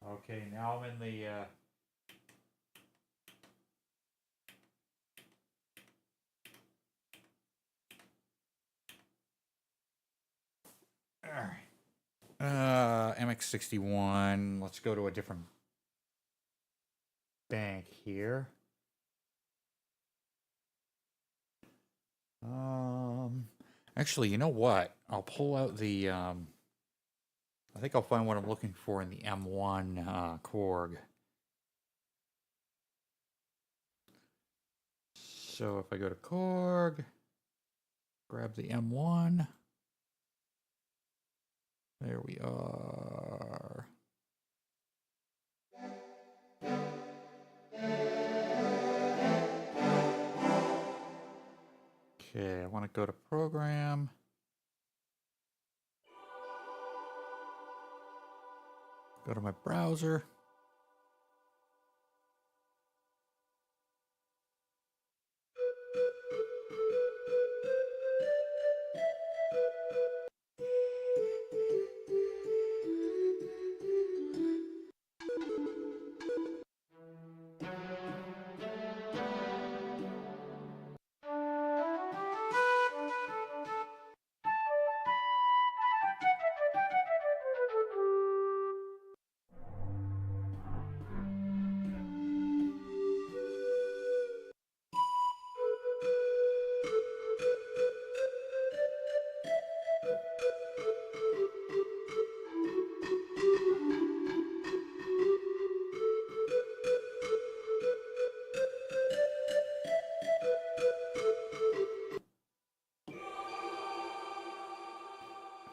Okay, now I'm in the MX61. Let's go to a different bank here. Actually, you know what? I'll pull out the I think I'll find what I'm looking for in the M1 Korg. So if I go to Korg, grab the M1. There we are. Okay, I want to go to Program. Go to my browser.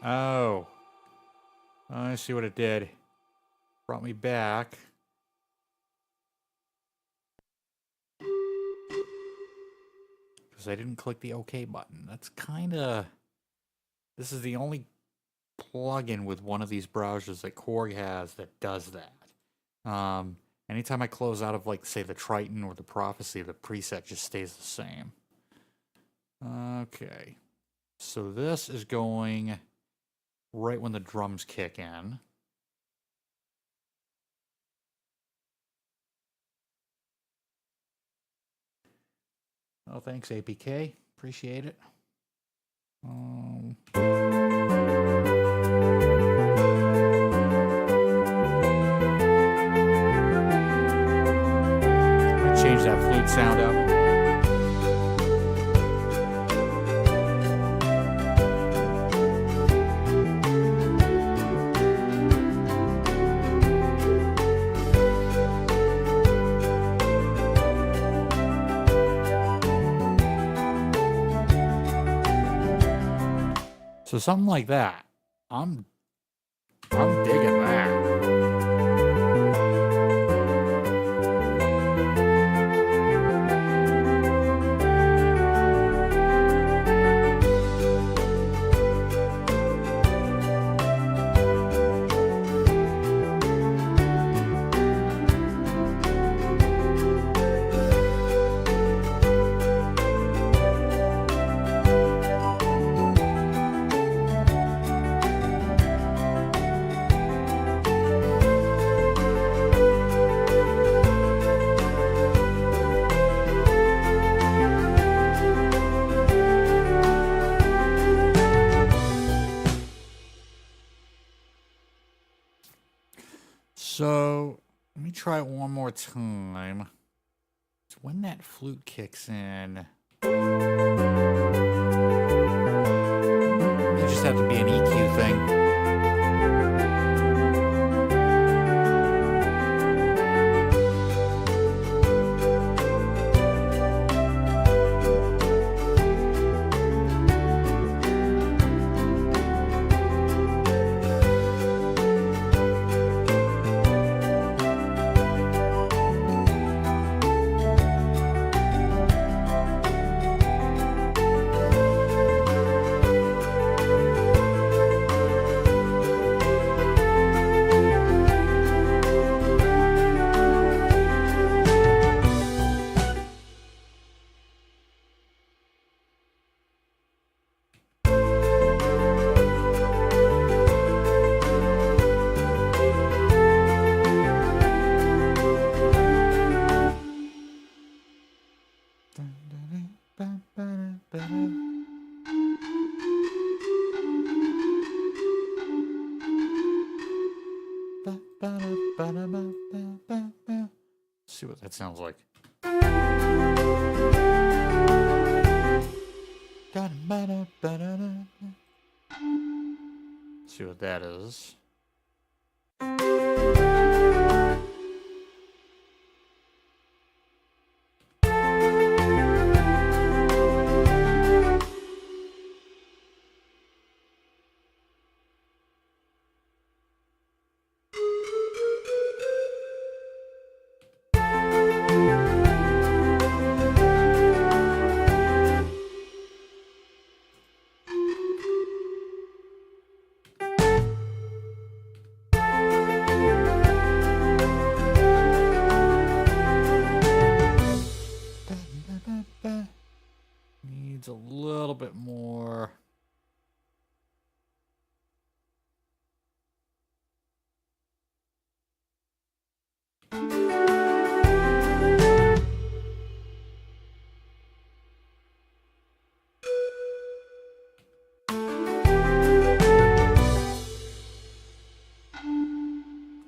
Oh, I see what it did. Brought me back. Because I didn't click the OK button. That's kind of... This is the only plugin with one of these browsers that Korg has that does that. Anytime I close out of, like, say, the Triton or the Prophecy, the preset just stays the same. Okay. So this is going right when the drums kick in. Oh, thanks, APK. Appreciate it. I'll change that flute sound up. So something like that. I'm digging that. So let me try it one more time. It's when that flute kicks in. It just have to be an EQ thing. See what that sounds like. See what that is. Needs a little bit more.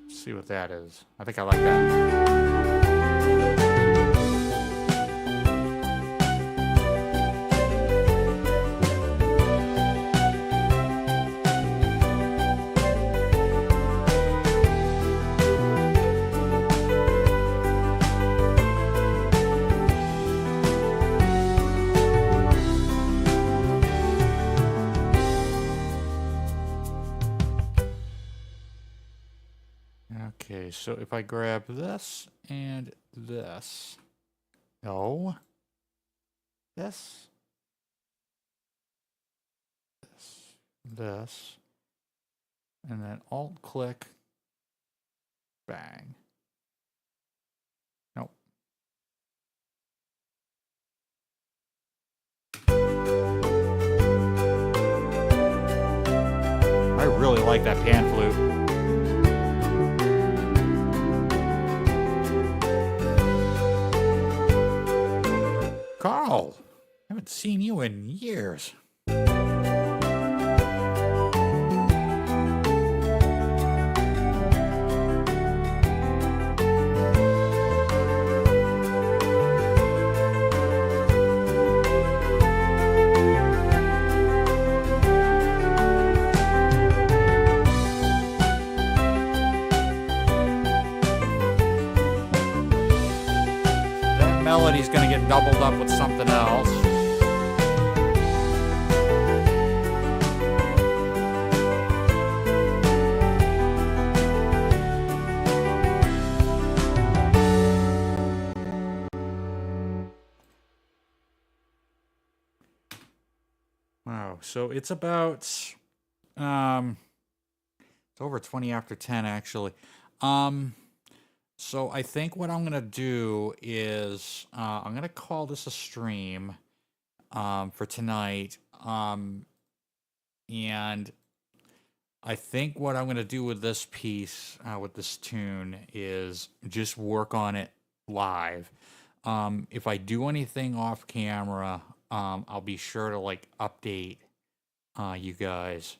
See what that is. I think I like that. Okay, so if I grab this and this. No. This. This. And then alt click. Bang. Nope. I really like that pan flute. Carl, I haven't seen you in years. Melody's gonna get doubled up with something else. Wow, so it's about it's over 20 after 10 actually. So I think what I'm gonna do is I'm gonna call this a stream for tonight. And I think what I'm gonna do with this piece, with this tune, is just work on it live. If I do anything off camera, I'll be sure to like update you guys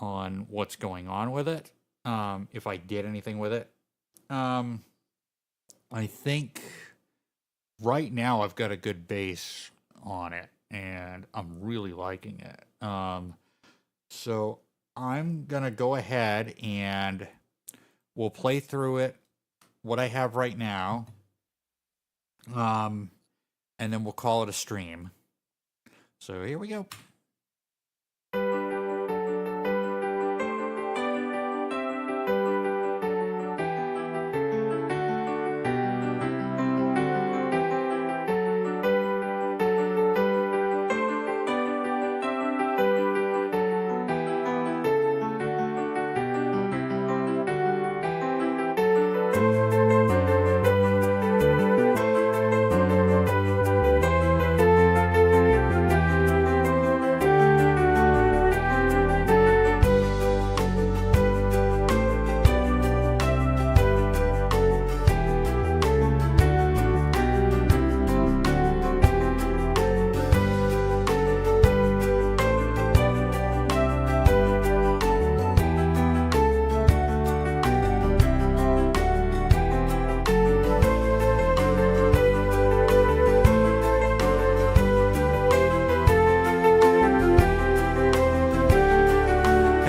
on what's going on with it. If I did anything with it. I think right now I've got a good base on it, and I'm really liking it. So I'm gonna go ahead and we'll play through it, what I have right now, um, and then we'll call it a stream. So here we go.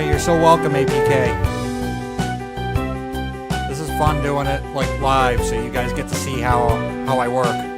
You're so welcome, APK. This is fun doing it like live, so you guys get to see how I work.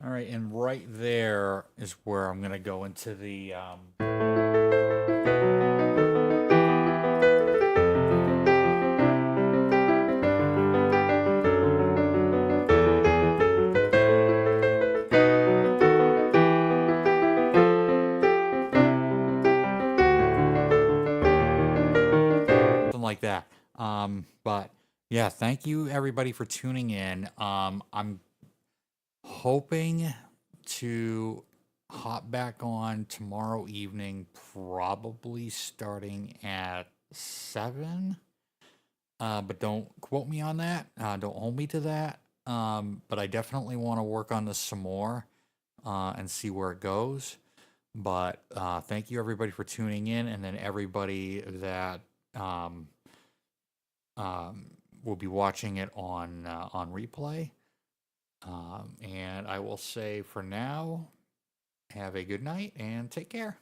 All right, and right there is where I'm going to go into the something like that. But yeah, thank you everybody for tuning in. I'm hoping to hop back on tomorrow evening, probably starting at 7. But don't quote me on that. Don't hold me to that. But I definitely want to work on this some more and see where it goes. But thank you everybody for tuning in, and then everybody that will be watching it on replay. And I will say for now, have a good night and take care.